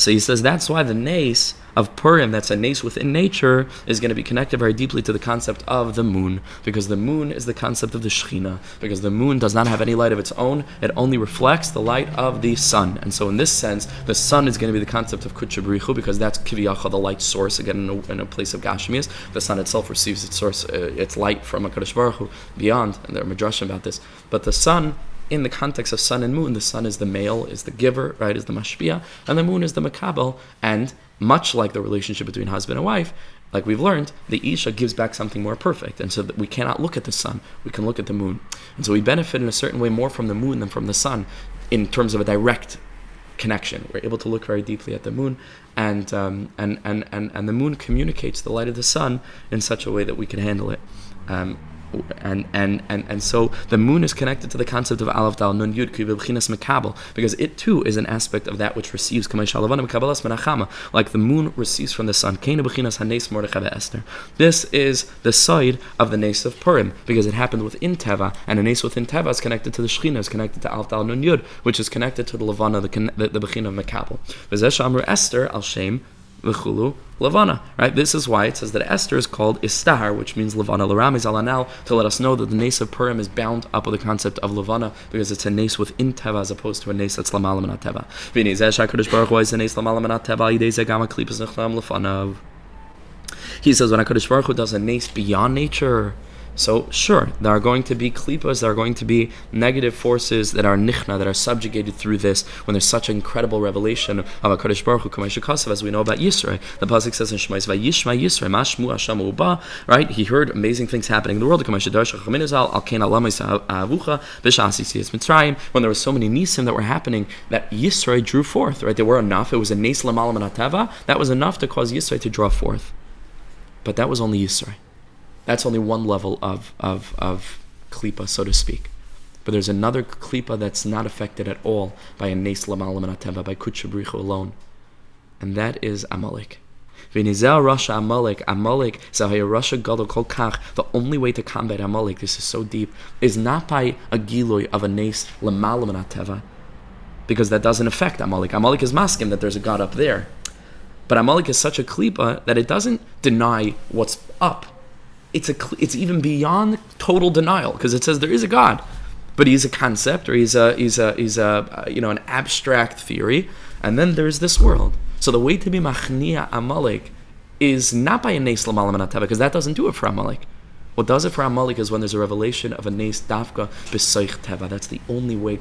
So he says that's why the nace of Purim, that's a nace within nature, is going to be connected very deeply to the concept of the moon, because the moon is the concept of the Shechinah, because the moon does not have any light of its own, it only reflects the light of the sun. And so in this sense, the sun is going to be the concept of Kudsha Brich Hu, because that's Kiviyachah, the light source, again in a place of Gashmias. The sun itself receives its source, its light from HaKadosh Baruch Hu beyond, and there are midrashim about this. But the sun, in the context of sun and moon, the sun is the male, is the giver, right, is the mashpia, and the moon is the makabel. And much like the relationship between husband and wife, like we've learned, the Isha gives back something more perfect. And so that we cannot look at the sun, we can look at the moon. And so we benefit in a certain way more from the moon than from the sun in terms of a direct connection. We're able to look very deeply at the moon, and the moon communicates the light of the sun in such a way that we can handle it. And so the moon is connected to the concept of Aleph Dal Nun Yud Ki B'chinas Mekabel, because it too is an aspect of that which receives like the moon receives from the sun. Esther. This is the side of the nace of Purim, because it happened within Teva, and a nace within Teva is connected to the Shechinah, is connected to Aleph Dal Nun Yud, which is connected to the Levana, the Bechina of Mekabel. Esther al Shem V'chulu Levana, right? This is why it says that Esther is called Istar, which means Levana. L'ramiz alanal, to let us know that the nace of Purim is bound up with the concept of Levana, because it's a nace within Teva as opposed to a nace that's Lamalam and Teva. He says when HaKadosh Baruch Hu does a nace beyond nature, so sure, there are going to be klipas, there are going to be negative forces that are nichna, that are subjugated through this, when there's such an incredible revelation of HaKadosh Baruch Hu, as we know about Yisrei. The pasuk says in Shemais, Vayishma Yisrei, Mashmu Hashem Uba, right? He heard amazing things happening in the world. When there were so many nisim that were happening, that Yisrei drew forth, right? There were enough. It was a nes l'malam and ateva. That was enough to cause Yisrei to draw forth. But that was only Yisrei. That's only one level of klipa, so to speak. But there's another klipa that's not affected at all by a nes l'malam and ateva, by Kudsha Brich Hu alone. And that is Amalek. V'nizeh Rasha Amalek, Amalek Zahaya Rasha Gadol Kol Kach. The only way to combat Amalek, this is so deep, is not by a giloy of a nes l'malam and ateva, because that doesn't affect Amalek. Amalek is maskim that there's a God up there. But Amalek is such a klipa that it doesn't deny what's up. It's even beyond total denial, because it says there is a God, but he's a concept, or he's an abstract theory, and then there's this world. So the way to be machnia Amalek is not by a nes l'malam and ateva, because that doesn't do it for Amalek. What does it for Amalek is when there's a revelation of a nes dafka b'soich teva. That's the only way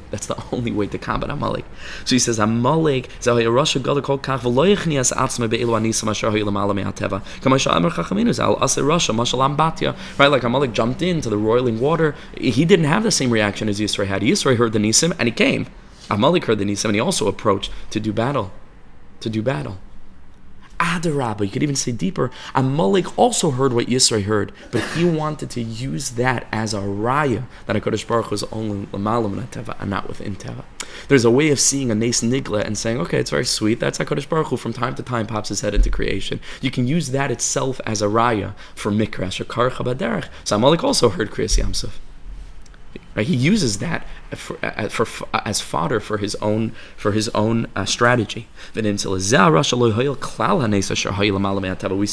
to combat Amalek. So he says Amalek zahaya rasha gadol kol kach v'lo yichnias atzmei be'elu anisam asher hayu l'malam me'ateva. Kama sha'amar chachaminu zal aseh rasha mashal ambatya. Right, like Amalek jumped into the roiling water. He didn't have the same reaction as Yisrei had. Yisrei heard the nisim and he came. Amalek heard the nisim and he also approached to do battle. Adarabah, you could even say deeper, Amalek also heard what Yisrei heard, but he wanted to use that as a raya, that HaKadosh Baruch Hu is only l'malam and teva and not within teva. There's a way of seeing a nes nigla and saying, okay, it's very sweet, that's HaKadosh Baruch Hu from time to time pops his head into creation. You can use that itself as a raya for mikrash or karcha baderech. So Amalek also heard Kriyas Yamsuf. Right? He uses that as fodder for his own strategy. We see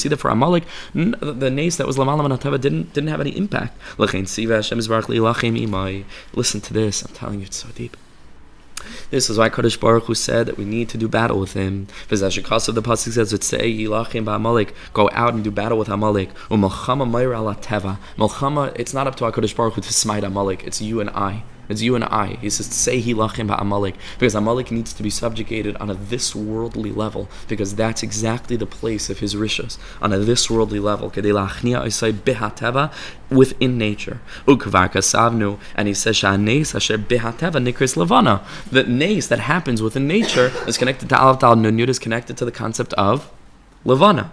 that for Amalek, the nace that was l'malam and ateva didn't have any impact. Listen to this. I'm telling you, it's so deep. This is why Kadosh Baruch Hu said that we need to do battle with him. The pasuk says, go out and do battle with Amalek. Milchama, it's not up to HaKadosh Baruch Hu to smite Amalek. It's you and I. He says, say hilachim ba'Amalek, because Amalek needs to be subjugated on a this worldly level, because that's exactly the place of his rishos, on a this worldly level. Within nature. And he says, the nace that happens within nature is connected to Aleph Dal Nun Yud, is connected to the concept of Levana.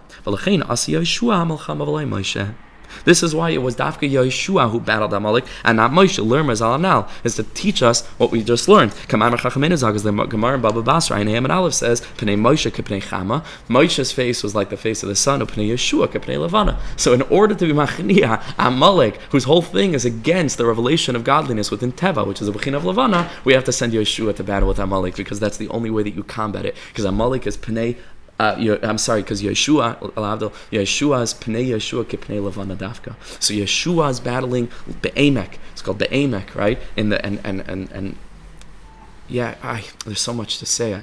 This is why it was Dafka Yehoshua who battled Amalek, and not Moshe. Lermers al is to teach us what we just learned. Kamar Chachamim Zag, as the Gemara in Baba Basra in Nehemiah Aleph says, Pnei Moshe k'pnei Chama. Moshe's face was like the face of the sun, or Pnei Yehoshua k'pnei Levana. So in order to be Machniah Amalek, whose whole thing is against the revelation of godliness within Teva, which is the Bechina of Levana, we have to send Yehoshua to battle with Amalek, because that's the only way that you combat it. Because Amalek is Pnei. Because Yehoshua is Pnei Yehoshua k'pnei Levana Dafka. So Yehoshua is battling Be'emek. It's called Be'emek, right? In the there's so much to say.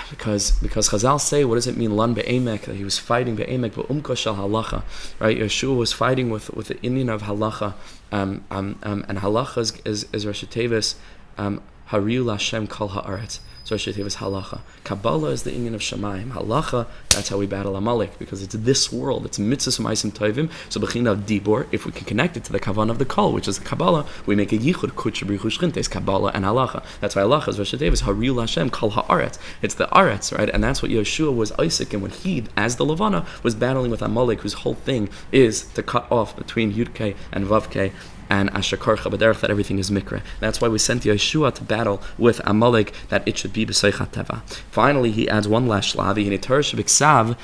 Because Chazal say, what does it mean, Lan Be'emek, that he was fighting Be'emek, Be'umka shal halacha, right? Yehoshua was fighting with the Indian of halacha, and halacha is Rashi Tevis, Hariu Lashem Kol Haaretz. So Rashi Tevis halacha. Kabbalah is the Indian of Shamayim. Halacha, that's how we battle Amalek, because it's this world. It's mitzvahs ma'asim tovim. So b'china of dibor, if we can connect it to the kavan of the kol, which is the Kabbalah, we make a yichud Kudsha Brich Hu Shechinah, Kabbalah and halacha. That's why halacha is Rashi Tevis Hariu Lashem Kol Haaretz. It's the aretz, right? And that's what Yehoshua was Isaac, and when he, as the Levana, was battling with Amalek, whose whole thing is to cut off between Yud-Kei and Vav-Kei and Asher Karcha B'derech, that everything is mikra. That's why we sent Yehoshua to battle with Amalek, that it should be b'seichat teva. Finally, he adds one last shlavi. In Torah Shebiksav,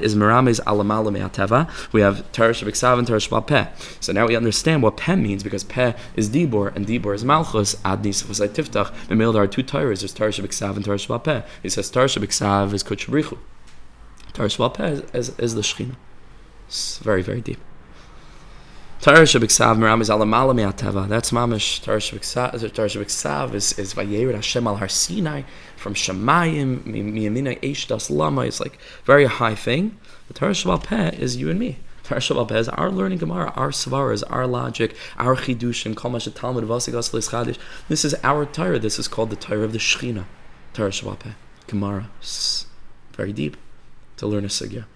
is merames alamala me'ateva. We have Torah Shebiksav and Torah Shebal Peh. So now we understand what Peh means, because Peh is Dibor, and Dibor is Malchus, Ad Nisaf V'Zay Tiftach. In there are two Torahs, there's Torah Shebiksav and Torah Shebal Peh. He says Torah Shebiksav is Kudsha Brich Hu. Torah Shebal Peh is the Shechinah. It's very, very deep. Torah Shebiksav Meram is alamala me'ateva. That's mamish. Torah Shebiksav is Vayered Hashem al Har Sinai from Shemayim miyamina Eshdas Lama. It's like very high thing. The Torah Shebal Peh is you and me. Torah Shebal Peh is our learning Gemara, our svaras, our logic, our chidushim. Kol ma shetalmud vasigas l'schadish. This is our Torah. This is called the Torah of the Shechinah. Torah Shebal Peh, Gemara. Very deep to learn a sugya.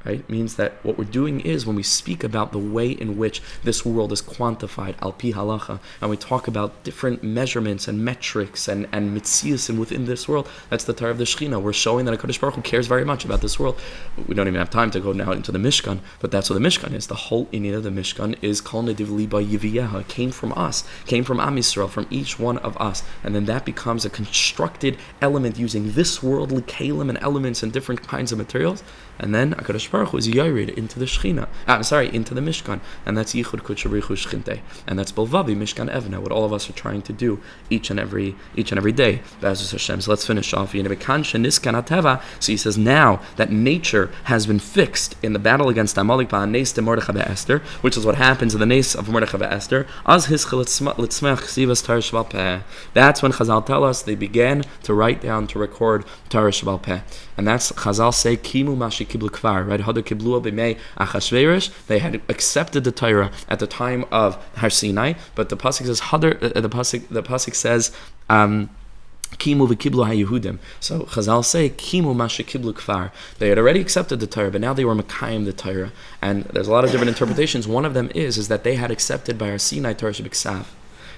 Right? It means that what we're doing is, when we speak about the way in which this world is quantified, al pi halacha, and we talk about different measurements and metrics and mitzias and within this world, that's the Torah of the Shechinah. We're showing that HaKadosh Baruch Hu cares very much about this world. We don't even have time to go now into the Mishkan, but that's what the Mishkan is. The whole inyan of the Mishkan is Kol Nediv Liba Yiviyeha. It came from us, came from Am Yisrael, from each one of us, and then that becomes a constructed element using this worldly kalim and elements and different kinds of materials, and then HaKadosh Baruch Hu is yored into the Shechinah. Into the Mishkan, and that's Yichud Kudsha Brich Hu Shechinteh, and that's Bolvavi Mishkan Evna, what all of us are trying to do each and every day. B'ezus Hashem. So let's finish off. So he says, now that nature has been fixed in the battle against Amalek ba'anes de Mordechai Esther, which is what happens in the nace of Mordechai Esther. Az hischel litzmech ksivas Torah Shebal Peh. That's when Chazal tell us they began to write down, to record Torah Shebal Peh. And that's Chazal say kimu mashi kiblu kvar, right? Hada kiblu b'mei Achashverosh. They had accepted the Torah at the time of Har Sinai, but the pasuk says the pasuk says kimu v'kiblu haYehudim. So Chazal say kimu mashi kiblu kvar. They had already accepted the Torah, but now they were mekayim the Torah. And there's a lot of different interpretations. One of them is that they had accepted by Har Sinai Torah Shebiksav.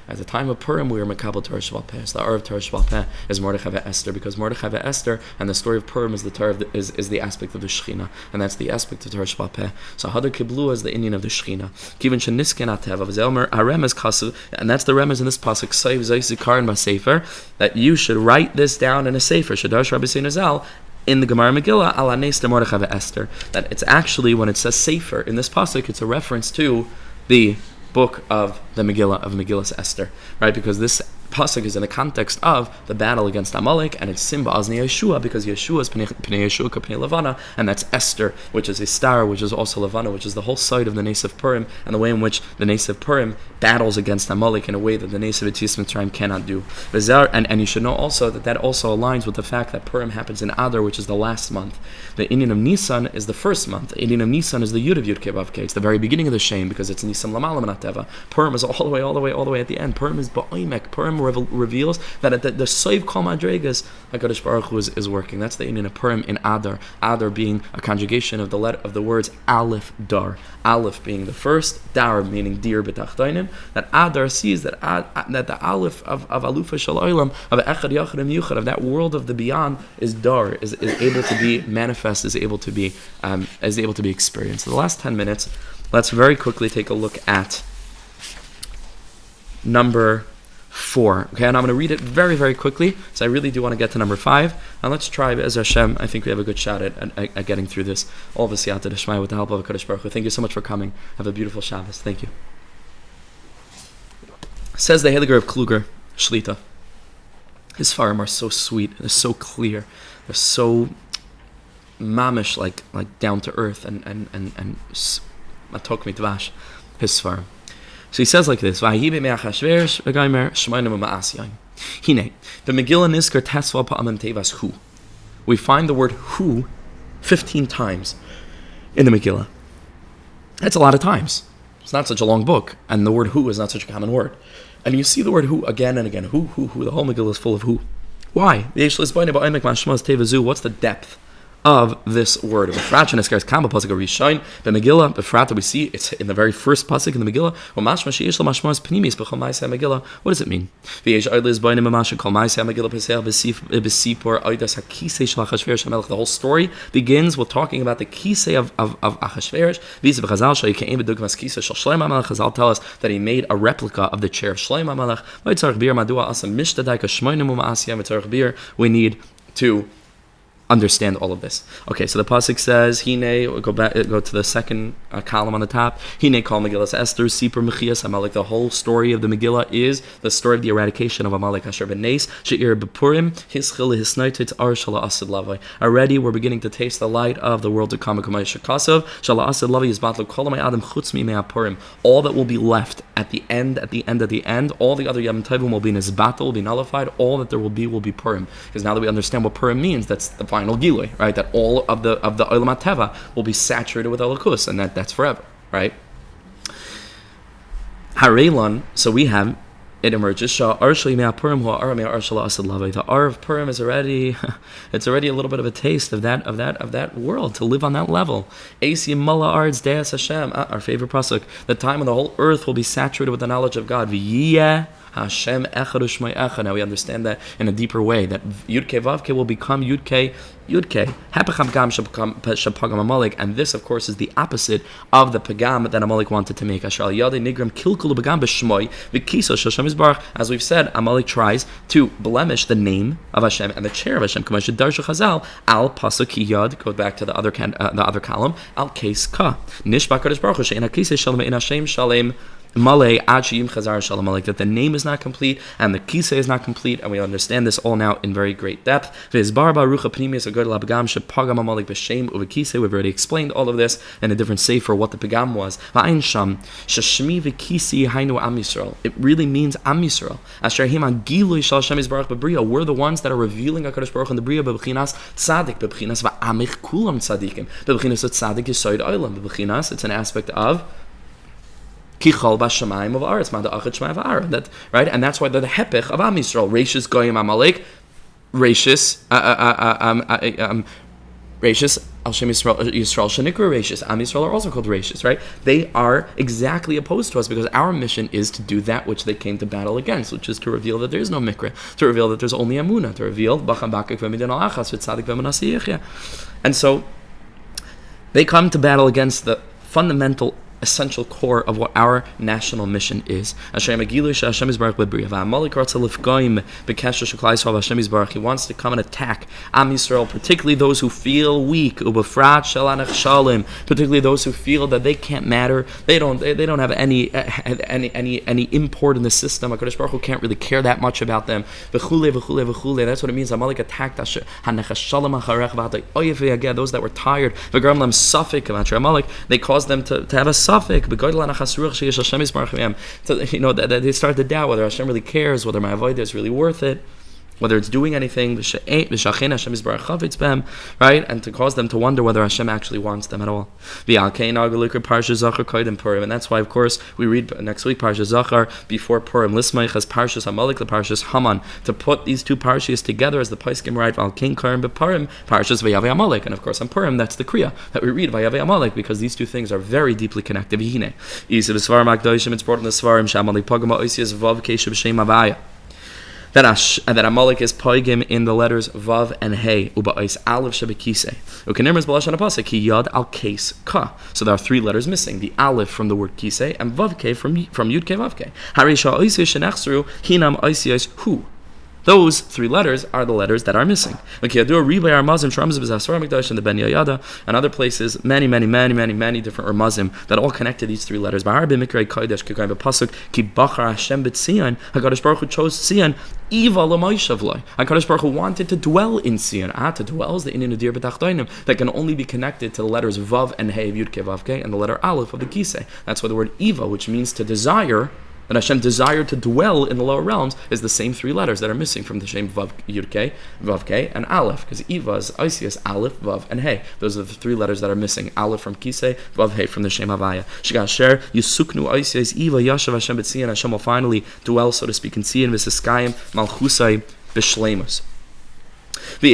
At the time of Purim, we were Makabel Torah Shebal Peh. So the Arv Torah Shebal Peh is Mordechai Esther, because Mordechai Esther and the story of Purim is the Torah is the aspect of the Shechinah, and that's the aspect of Torah Shebal Peh. So Hadar Kiblu is the Indian of the Shechinah. Kivin Shenisken Ateva V'Zelmer Haremez Kasu, and that's the remez in this pasuk Saiv Zayzikar and Basefer, that you should write this down in a sefer. Shadash Rabbi Sein Azal in the Gemara Megillah Al Anes de Mordechai Esther. That it's actually, when it says sefer in this pasuk, it's a reference to the book of the Megillah of Megillah's Esther, right? Because this pasuk is in the context of the battle against Amalek, and it's Simba Azni Yehoshua, because Yehoshua is Pnei Yehoshua Pnei Levana, and that's Esther, which is a star, which is also Levana, which is the whole side of the Nace of Purim, and the way in which the Nace of Purim battles against Amalek in a way that the Nace of Yetzias Mitzrayim cannot do. And you should know also that also aligns with the fact that Purim happens in Adar, which is the last month. The Inyan of Nisan is the first month. The Inyan of Nisan is the Yud of Yud Kei Vav Kei. It's the very beginning of the Shem, because it's Nisan Lamalam Nateva. Purim is all the way at the end. Purim is Ba'omek. Purim reveals that at the Soiv Kol Madregas, HaKadosh Baruch Hu is working. That's the Inyan of Purim in Adar. Adar being a conjugation of the words Aleph, Dar. Aleph being the first, Dar meaning Dir B'Tachtainim. That Adar sees that the Aleph of Alufa Shal Olam, of Echad Yachad and Yuchad, of that world of the beyond, is Dar, is able to be manifest, is able to be experienced. So the last 10 minutes, let's very quickly take a look at number 4. Okay, and I'm going to read it very, very quickly, so I really do want to get to number 5. And let's try, as Hashem, I think we have a good shot at getting through this. All of us, Yata Deshmai, with the help of HaKadosh Baruch Hu. Thank you so much for coming. Have a beautiful Shabbos. Thank you. Says the Heiliger of Kluger, Shlita. His Farim are so sweet, they're so clear, they're so mamish, like down to earth, and matok mitvash, his Farim. So he says like this: Hine, the megillah nizkar tesva pa'amim tevas hu. We find the word hu 15 times in the Megillah. That's a lot of times. It's not such a long book, and the word hu is not such a common word. And you see the word hu again and again. Hu. The whole Megillah is full of hu. Why? What's the depth of this word? The Megillah, we see it's in the very first pasuk in the Megillah. What does it mean? The whole story begins with talking about the kisei of Achashverosh. Chazal tell us that he made a replica of the chair of Shlomo Melech. We need to understand all of this. Okay, so the pasuk says, "Hine." Go to the second column on the top. "Hine kol megillas Esther sipur mechias Amalek." The whole story of the Megillah is the story of the eradication of Amalek. Asher b'neis shiur b'Purim hischil hisnaitit ar shala asid lavai. Already, we're beginning to taste the light of the world to come. Shala asid lavai is batlu kol adam chutz mimei Purim. All that will be left at the end, all the other Yom Tovim will be nizbatel, will be nullified. All that there will be Purim. Because now that we understand what Purim means, that's the final gilui, right? That all of the oleh teva will be saturated with elokus, and that's forever, right? Harelon. So we have it emerges. The R of Purim is already, it's already a little bit of a taste of that world, to live on that level. Our favorite pasuk. The time when the whole earth will be saturated with the knowledge of God. Hashem echad u'shmai echad. Now we understand that in a deeper way, that Yudke Vavke will become Yudke. Hapacham Gam Shapagam Amalek, and this, of course, is the opposite of the Pagam that Amalek wanted to make. Ashral Yade Nigram Kilkulu Pagam B'Shmoi V'Kiso Shashem Yisbarach. As we've said, Amalek tries to blemish the name of Hashem and the chair of Hashem. K'mashed Darshu Chazal Al Pasuk Yad. Go back to the other column. Al Kes Ka Nishba Kadosh Baruch Hu She'en HaKisei Shalom Ein Hashem Shalem. That the name is not complete and the kisei is not complete, and we understand this all now in very great depth. We've already explained all of this in a different sefer what the pagam was. It really means Am Yisrael. We're the ones that are revealing HaKadosh Baruch Hu in the Bria b'bchinas tzaddik, b'bchinas va'amich kulam tzaddikim, b'bchinas tzaddik yisoid olam, b'bchinas it's an aspect of Kichol b'shamayim of Aretz, Mada'achet Shmai of Aaron. That right, and that's why they're the hepech of Am Yisrael. Rashis Goyim Amalek, Rashis Al Shem Yisrael Shenikra Rashis. Am Yisrael are also called Rashis. Right? They are exactly opposed to us because our mission is to do that which they came to battle against, which is to reveal that there is no mikra, to reveal that there's only Amunah, to reveal Bacham Bakak V'Midin Al Achas V'Tzadik V'Manasi Yechia. And so they come to battle against the fundamental, essential core of what our national mission is. He wants to come and attack Am Yisrael, particularly those who feel weak, particularly those who feel that they can't matter, they don't have any import in the system. HaKadosh Baruch Hu can't really care that much about them. That's what it means. Amalek attacked those that were tired. They caused them to have a suffix. So, that they start to doubt whether Hashem really cares, whether my avodah is really worth it. whether it's doing anything, right, and to cause them to wonder whether Hashem actually wants them at all. And that's why, of course, we read next week Parsha Zachar before Purim, Lismaich as Parshas Amalek, the Parshas Haman, to put these two parshas together as the Paiskim write, Valkein Karim Beparim, Parshas Vayavei Amalek, and of course on Purim that's the Kriya that we read Vayavei Amalek, because these two things are very deeply connected. It's brought in the Svarim Shamalek Pagama Oisias Vav Keshav Shem Avaya. That Amalek is poigim in the letters Vav and Hey, Uba'is Aleph Shebekise. Ukenermes Balashana Pasek, Ki Yad Al Kes Ka. So there are three letters missing: the Aleph from the word Kise and Vav Ke from Yud Ke Vav Ke. Harisha Oisias Shenachsru Hinam Oisias Hu. Those three letters are the letters that are missing. And the Ben Yayada and other places, many different Ramazim that all connected these three letters. HaKadosh Baruch Hu chose Tzion. HaKadosh Baruch Hu wanted to dwell in Tzion. To dwell is the Inner Dimension that can only be connected to the letters Vav and Hey, Yud Ke Vav Ke, and the letter Aleph of the Kisei. That's why the word Eva, which means to desire, that Hashem desired to dwell in the lower realms, is the same three letters that are missing from the Shem Vav Yud Ke, Vav Ke, and Aleph, because Eva is Isias, Aleph, Vav, and Hey. Those are the three letters that are missing: Aleph from Kisei, Vav, Hey from the Shem Havaya. Shigasher Yisuknu Isias Eva Yashav Hashem B'Tzion. Hashem will finally dwell, so to speak, in Tzion V'Siskayim Malchusai B'Shleimus. And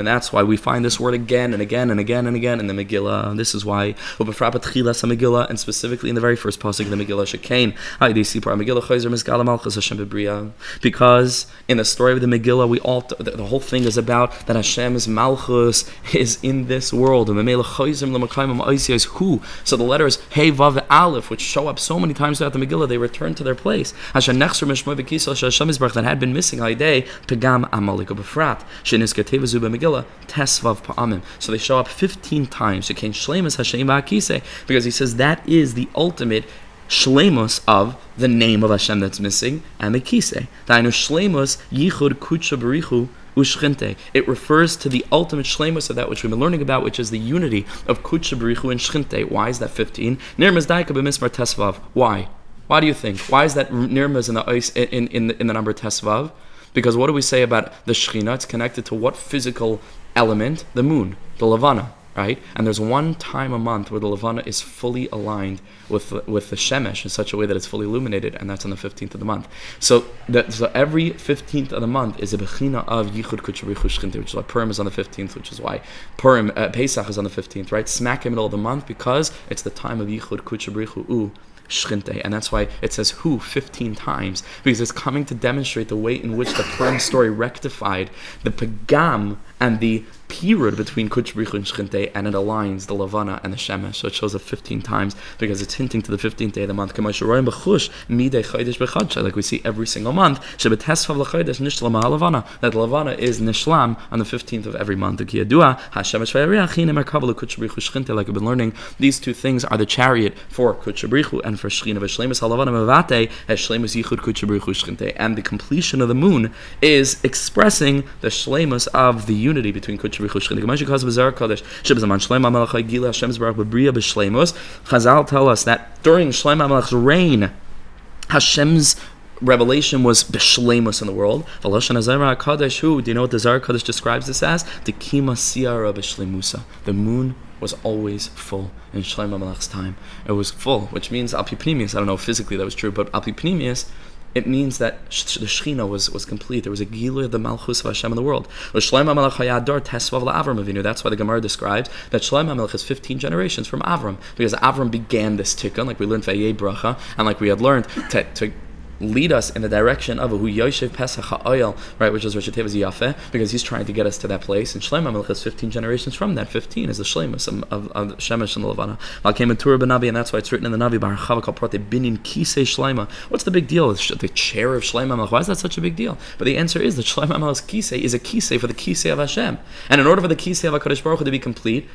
that's why we find this word again and again and again and again in the megillah. And this is why, and specifically in the very first pasuk of the megillah, because in the story of the megillah, the whole thing is about that Hashem's malchus is in this world. So the letters Hey, Vav, Aleph, which show up so many times throughout the megillah, they return to their place. That had been missing Pegam Amalek Befrat Sheniskateva Zuba Megillah Tesvav Pa'amim. So they show up 15 times. Shekain Shleimus Hashem Va'akise, because he says that is the ultimate Shleimus of the name of Hashem that's missing and the Kisei. Dainu Shleimus Yichud Kudsha Brich Hu. It refers to the ultimate shleimus of that which we've been learning about, which is the unity of Kudsha Brich Hu and Shechinte. Why is that 15? Nirmaz Daika B'Mismar Tesvav. Why? Why do you think? Why is that nirmaz in the number Tesvav? Because what do we say about the Shechinah? It's connected to what physical element? The moon, the Levana, right? And there's one time a month where the Levana is fully aligned with the Shemesh in such a way that it's fully illuminated, and that's on the 15th of the month. So every 15th of the month is a Bechina of Yichud Kudsha Brich Hu Shechinte, which is why Purim is on the 15th, which is why Pesach is on the 15th, right? Smack in the middle of the month, because it's the time of Yichud Kudsha Brich Hu Shechinte, and that's why it says Hu 15 times, because it's coming to demonstrate the way in which the Purim story rectified the Pagam and the period between Kudsha Brich Hu and Shechinte, and it aligns the Levana and the Shemesh. So it shows up 15 times because it's hinting to the 15th day of the month. Like we see every single month, that the Levana is Nishlam on the 15th of every month. Like we've been learning, these two things are the chariot for Kudsha Brich Hu and for Shechinah. And the completion of the moon is expressing the shleimus of the unity between Kudsha Brich Hu and Shechinah. Chazal tell us that during Shlomo Amalek's reign, Hashem's revelation was b'shleimus in the world. Do you know what the Zohar Kodesh describes this as? The kima siara b'shleimusa. The moon was always full in Shlomo Amalek's time. It was full, which means al pi pnimius. I don't know if physically that was true, but al pi pnimius, it means that the Shechinah was complete. There was a gilui of the Malchus of Hashem in the world. That's why the Gemara describes that Shlomo Amalek has 15 generations from Avram, because Avram began this tikkun, like we learned Vayei Bracha, and like we had learned to lead us in the direction of Hu Yoshev Pesach HaOyel, right, which is Rosh Hashanah's yafeh, because he's trying to get us to that place. And Shlomo Amalek has 15 generations from that. 15 is the Shleimus of Shemesh and the Levana. Al came in Torah b'Navi, and that's why it's written in the Navi, Barachava Kal Prote Binin Kisei Shleima. What's the big deal? The chair of Shlomo Amalek. Why is that such a big deal? But the answer is that Shlomo Amalek's Kisei is a Kisei for the Kisei of Hashem. And in order for the Kisei of HaKadosh Baruch Hu to be complete,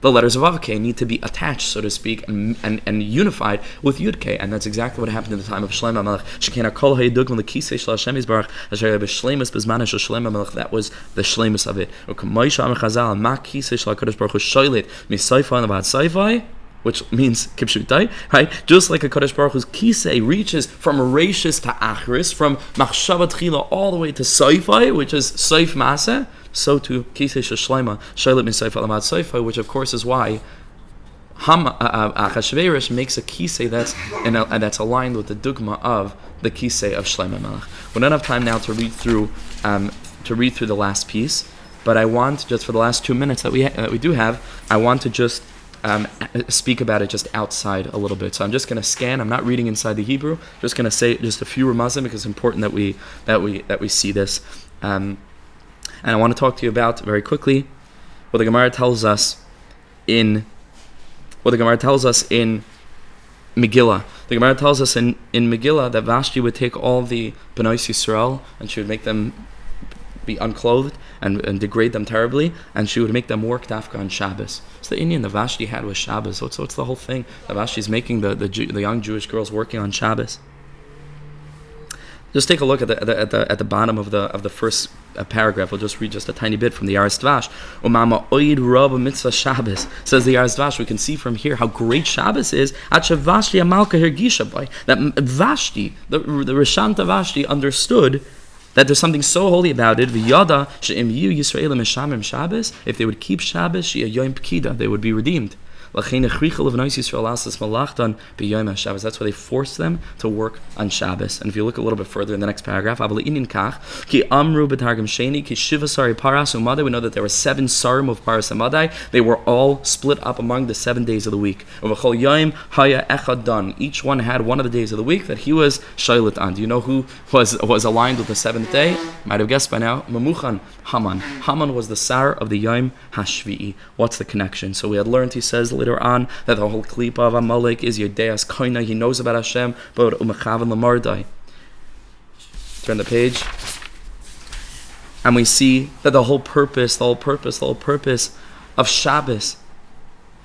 the letters of Avkei need to be attached, so to speak, and unified with Yudkei, and that's exactly what happened in the time of Shlomo Amalek. Shechinah kol hayidugim lekisei shel Hashem yisbarach asher b'shleimus b'zman shel Shlomo Amalek. That was the shleimus of it. U'kamoisha amar Chazal ma kisei shel HaKadosh Baruch Hu shoylet misayfai levad sayfai which means kipshutai, right? Just like a Kadosh Baruch Hu's kisei reaches from Reishis to Achris, from Machshava Tchila all the way to Soifai, which is Soif Maseh, so too kisei Sheshleima, Shailit Min Soif Alamad Soifai, which of course is why Achashverosh makes a kisei that's aligned with the dogma of the kisei of Shlomo Melech. We don't have time now to read through the last piece, but I want, just for the last 2 minutes that we do have, I want to just speak about it just outside a little bit. So I'm just going to scan. I'm not reading inside the Hebrew. Just going to say just a few ramazim because it's important that we see this. And I want to talk to you about very quickly what the Gemara tells us in Megillah. The Gemara tells us in Megillah that Vashti would take all the Bnei Yisrael and she would make them be unclothed and degrade them terribly, and she would make them work dafka on Shabbos. So the Indian that Vashti had was Shabbos. What's the whole thing? That Vashti's making the young Jewish girls working on Shabbos. Just take a look at the bottom of the first paragraph. We'll just read just a tiny bit from the Yaris Dvash. Umama oid rab mitzvah Shabbos, says the Yaris Dvash. We can see from here how great Shabbos is. At Vashti Amalka hergisha by that Vashti, the Rishanta Vashti, understood that there's something so holy about it. V'yada she'im yu Yisraelim mishamim Shabbos. If they would keep Shabbos, she a yom pkida, they would be redeemed. That's why they forced them to work on Shabbos. And if you look a little bit further in the next paragraph, we know that there were 7 sarim of Paras Amadai. They were all split up among the 7 days of the week. Each one had one of the days of the week that he was shaylit on. Do you know who was aligned with the 7th day? Might have guessed by now. Mamuchan, Haman. Haman was the sar of the Yom Hashvi'i. What's the connection? So we had learned, he says later on, that the whole klipa of Amalek is Yedeas Koina. He knows about Hashem, but Umechavan Lamardai. Turn the page, and we see that the whole purpose of Shabbos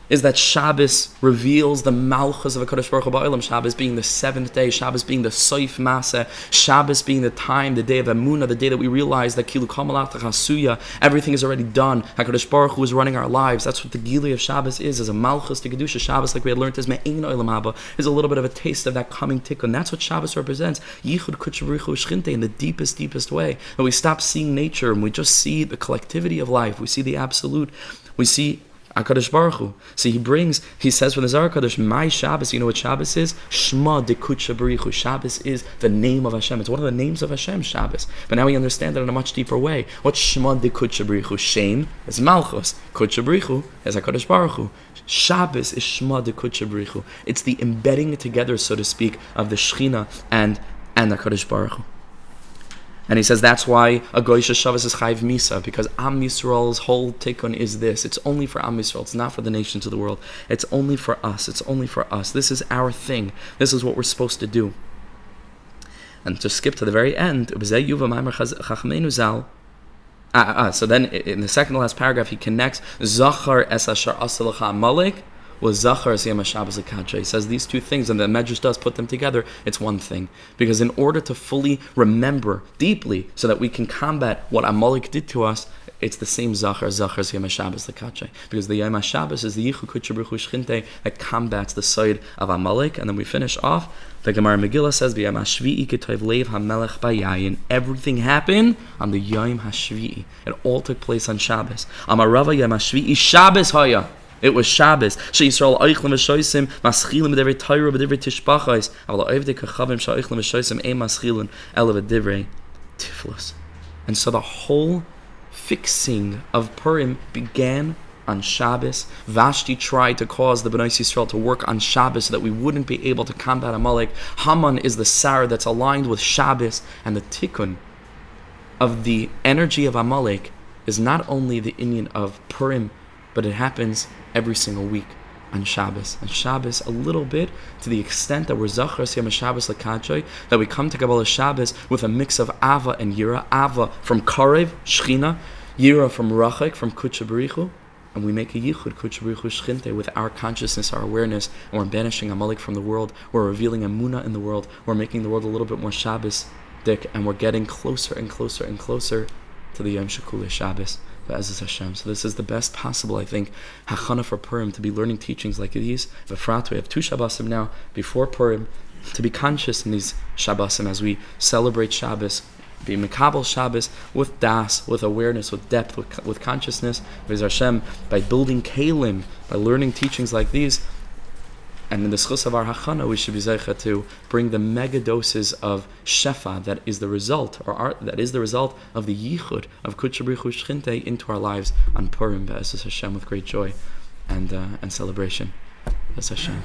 is that Shabbos reveals the malchus of a Kadosh Baruch Hu Ba'olam. Shabbos being the 7th day, Shabbos being the Soif Maseh, Shabbos being the time, the day of Emunah, the day that we realize that Kilu Kamalach Chasuya, everything is already done. HaKadosh Baruch Hu is running our lives. That's what the Gilui of Shabbos is a malchus to Kedusha. Shabbos, like we had learned, is Me'ein Olam Haba, is a little bit of a taste of that coming tikkun. That's what Shabbos represents. Yichud Kudsha Brich Hu Shechinah in the deepest way. That we stop seeing nature and we just see the collectivity of life. We see the absolute. We see HaKadosh Baruch Hu. So he says from the Zohar Kadosh, my Shabbos, you know what Shabbos is? Shema de Kudsha Brich Hu. Shabbos is the name of Hashem. It's one of the names of Hashem, Shabbos. But now we understand it in a much deeper way. What's Shema de Kudsha Brich Hu? Shem is Malchus. Kudsha Brich Hu is HaKadosh Baruch Hu. Shabbos is Shema de Kudsha Brich Hu. It's the embedding together, so to speak, of the Shechinah and HaKadosh Baruch Hu. And he says that's why a Goyish Shabbos is Chayv Misa, because Am Yisrael's whole tikkun is this. It's only for Am Yisrael. It's not for the nations of the world. It's only for us. It's only for us. This is our thing. This is what we're supposed to do. And to skip to the very end, so then in the second to last paragraph, he connects Zachar es asher asalacha Amalek was Zachar Siyam Shabbos Lekadra. He says these two things, and the Medrash does put them together. It's one thing, because in order to fully remember deeply, so that we can combat what Amalek did to us, it's the same Zachar Siyam Shabbos Lekadra. Because the Yom Shabbos is the Yichud Kudsha Brich Hu Shechinah that combats the side of Amalek. And then we finish off. The Gemara Megillah says, "B'Yom Hashvi'i Ketov Leiv HaMelech Bayayin." Everything happened on the Yom Hashvi'i. It all took place on Shabbos. Amar Rava Yom Hashvi'i Shabbos Haya. It was Shabbos. She'Yisrael oichlim v'shoisim maschilim b'divrei Torah b'divrei tishbachos. Aval oivdei kachavim she'oichlim v'shoisim ein maschilin ela b'divrei tiflos. And so the whole fixing of Purim began on Shabbos. Vashti tried to cause the Bnei Yisrael to work on Shabbos so that we wouldn't be able to combat Amalek. Haman is the Sar that's aligned with Shabbos, and the tikkun of the energy of Amalek is not only the inyan of Purim, but it happens every single week on Shabbos. And Shabbos, a little bit, to the extent that we're Zachar Siyam Shabbos Lekadra, that we come to Kabbalah Shabbos with a mix of Ava and Yira. Ava from Karev, Shechinah, Yira from Rachek, from Kudsha Brich Hu, and we make a Yichud Kudsha Brich Hu Shechinah with our consciousness, our awareness, and we're banishing Amalek from the world. We're revealing Emunah in the world. We're making the world a little bit more Shabbos-dik, and we're getting closer and closer and closer to the Yom Shekule Shabbos. Be'ezus Hashem. So this is the best possible, I think, hachana for Purim, to be learning teachings like these. B'frat, we have 2 Shabbosim now before Purim, to be conscious in these Shabbosim as we celebrate Shabbos, be Mekabel Shabbos with das, with awareness, with depth, with consciousness, with Hashem, by building kalim, by learning teachings like these. And in the schus of our hachana, we should be zeicha to bring the mega doses of shefa that is the result, that is the result of the yichud of Kudsha Brich Hu Shechinah into our lives on Purim, be'ezus Hashem, with great joy and celebration. Be'ezus Hashem.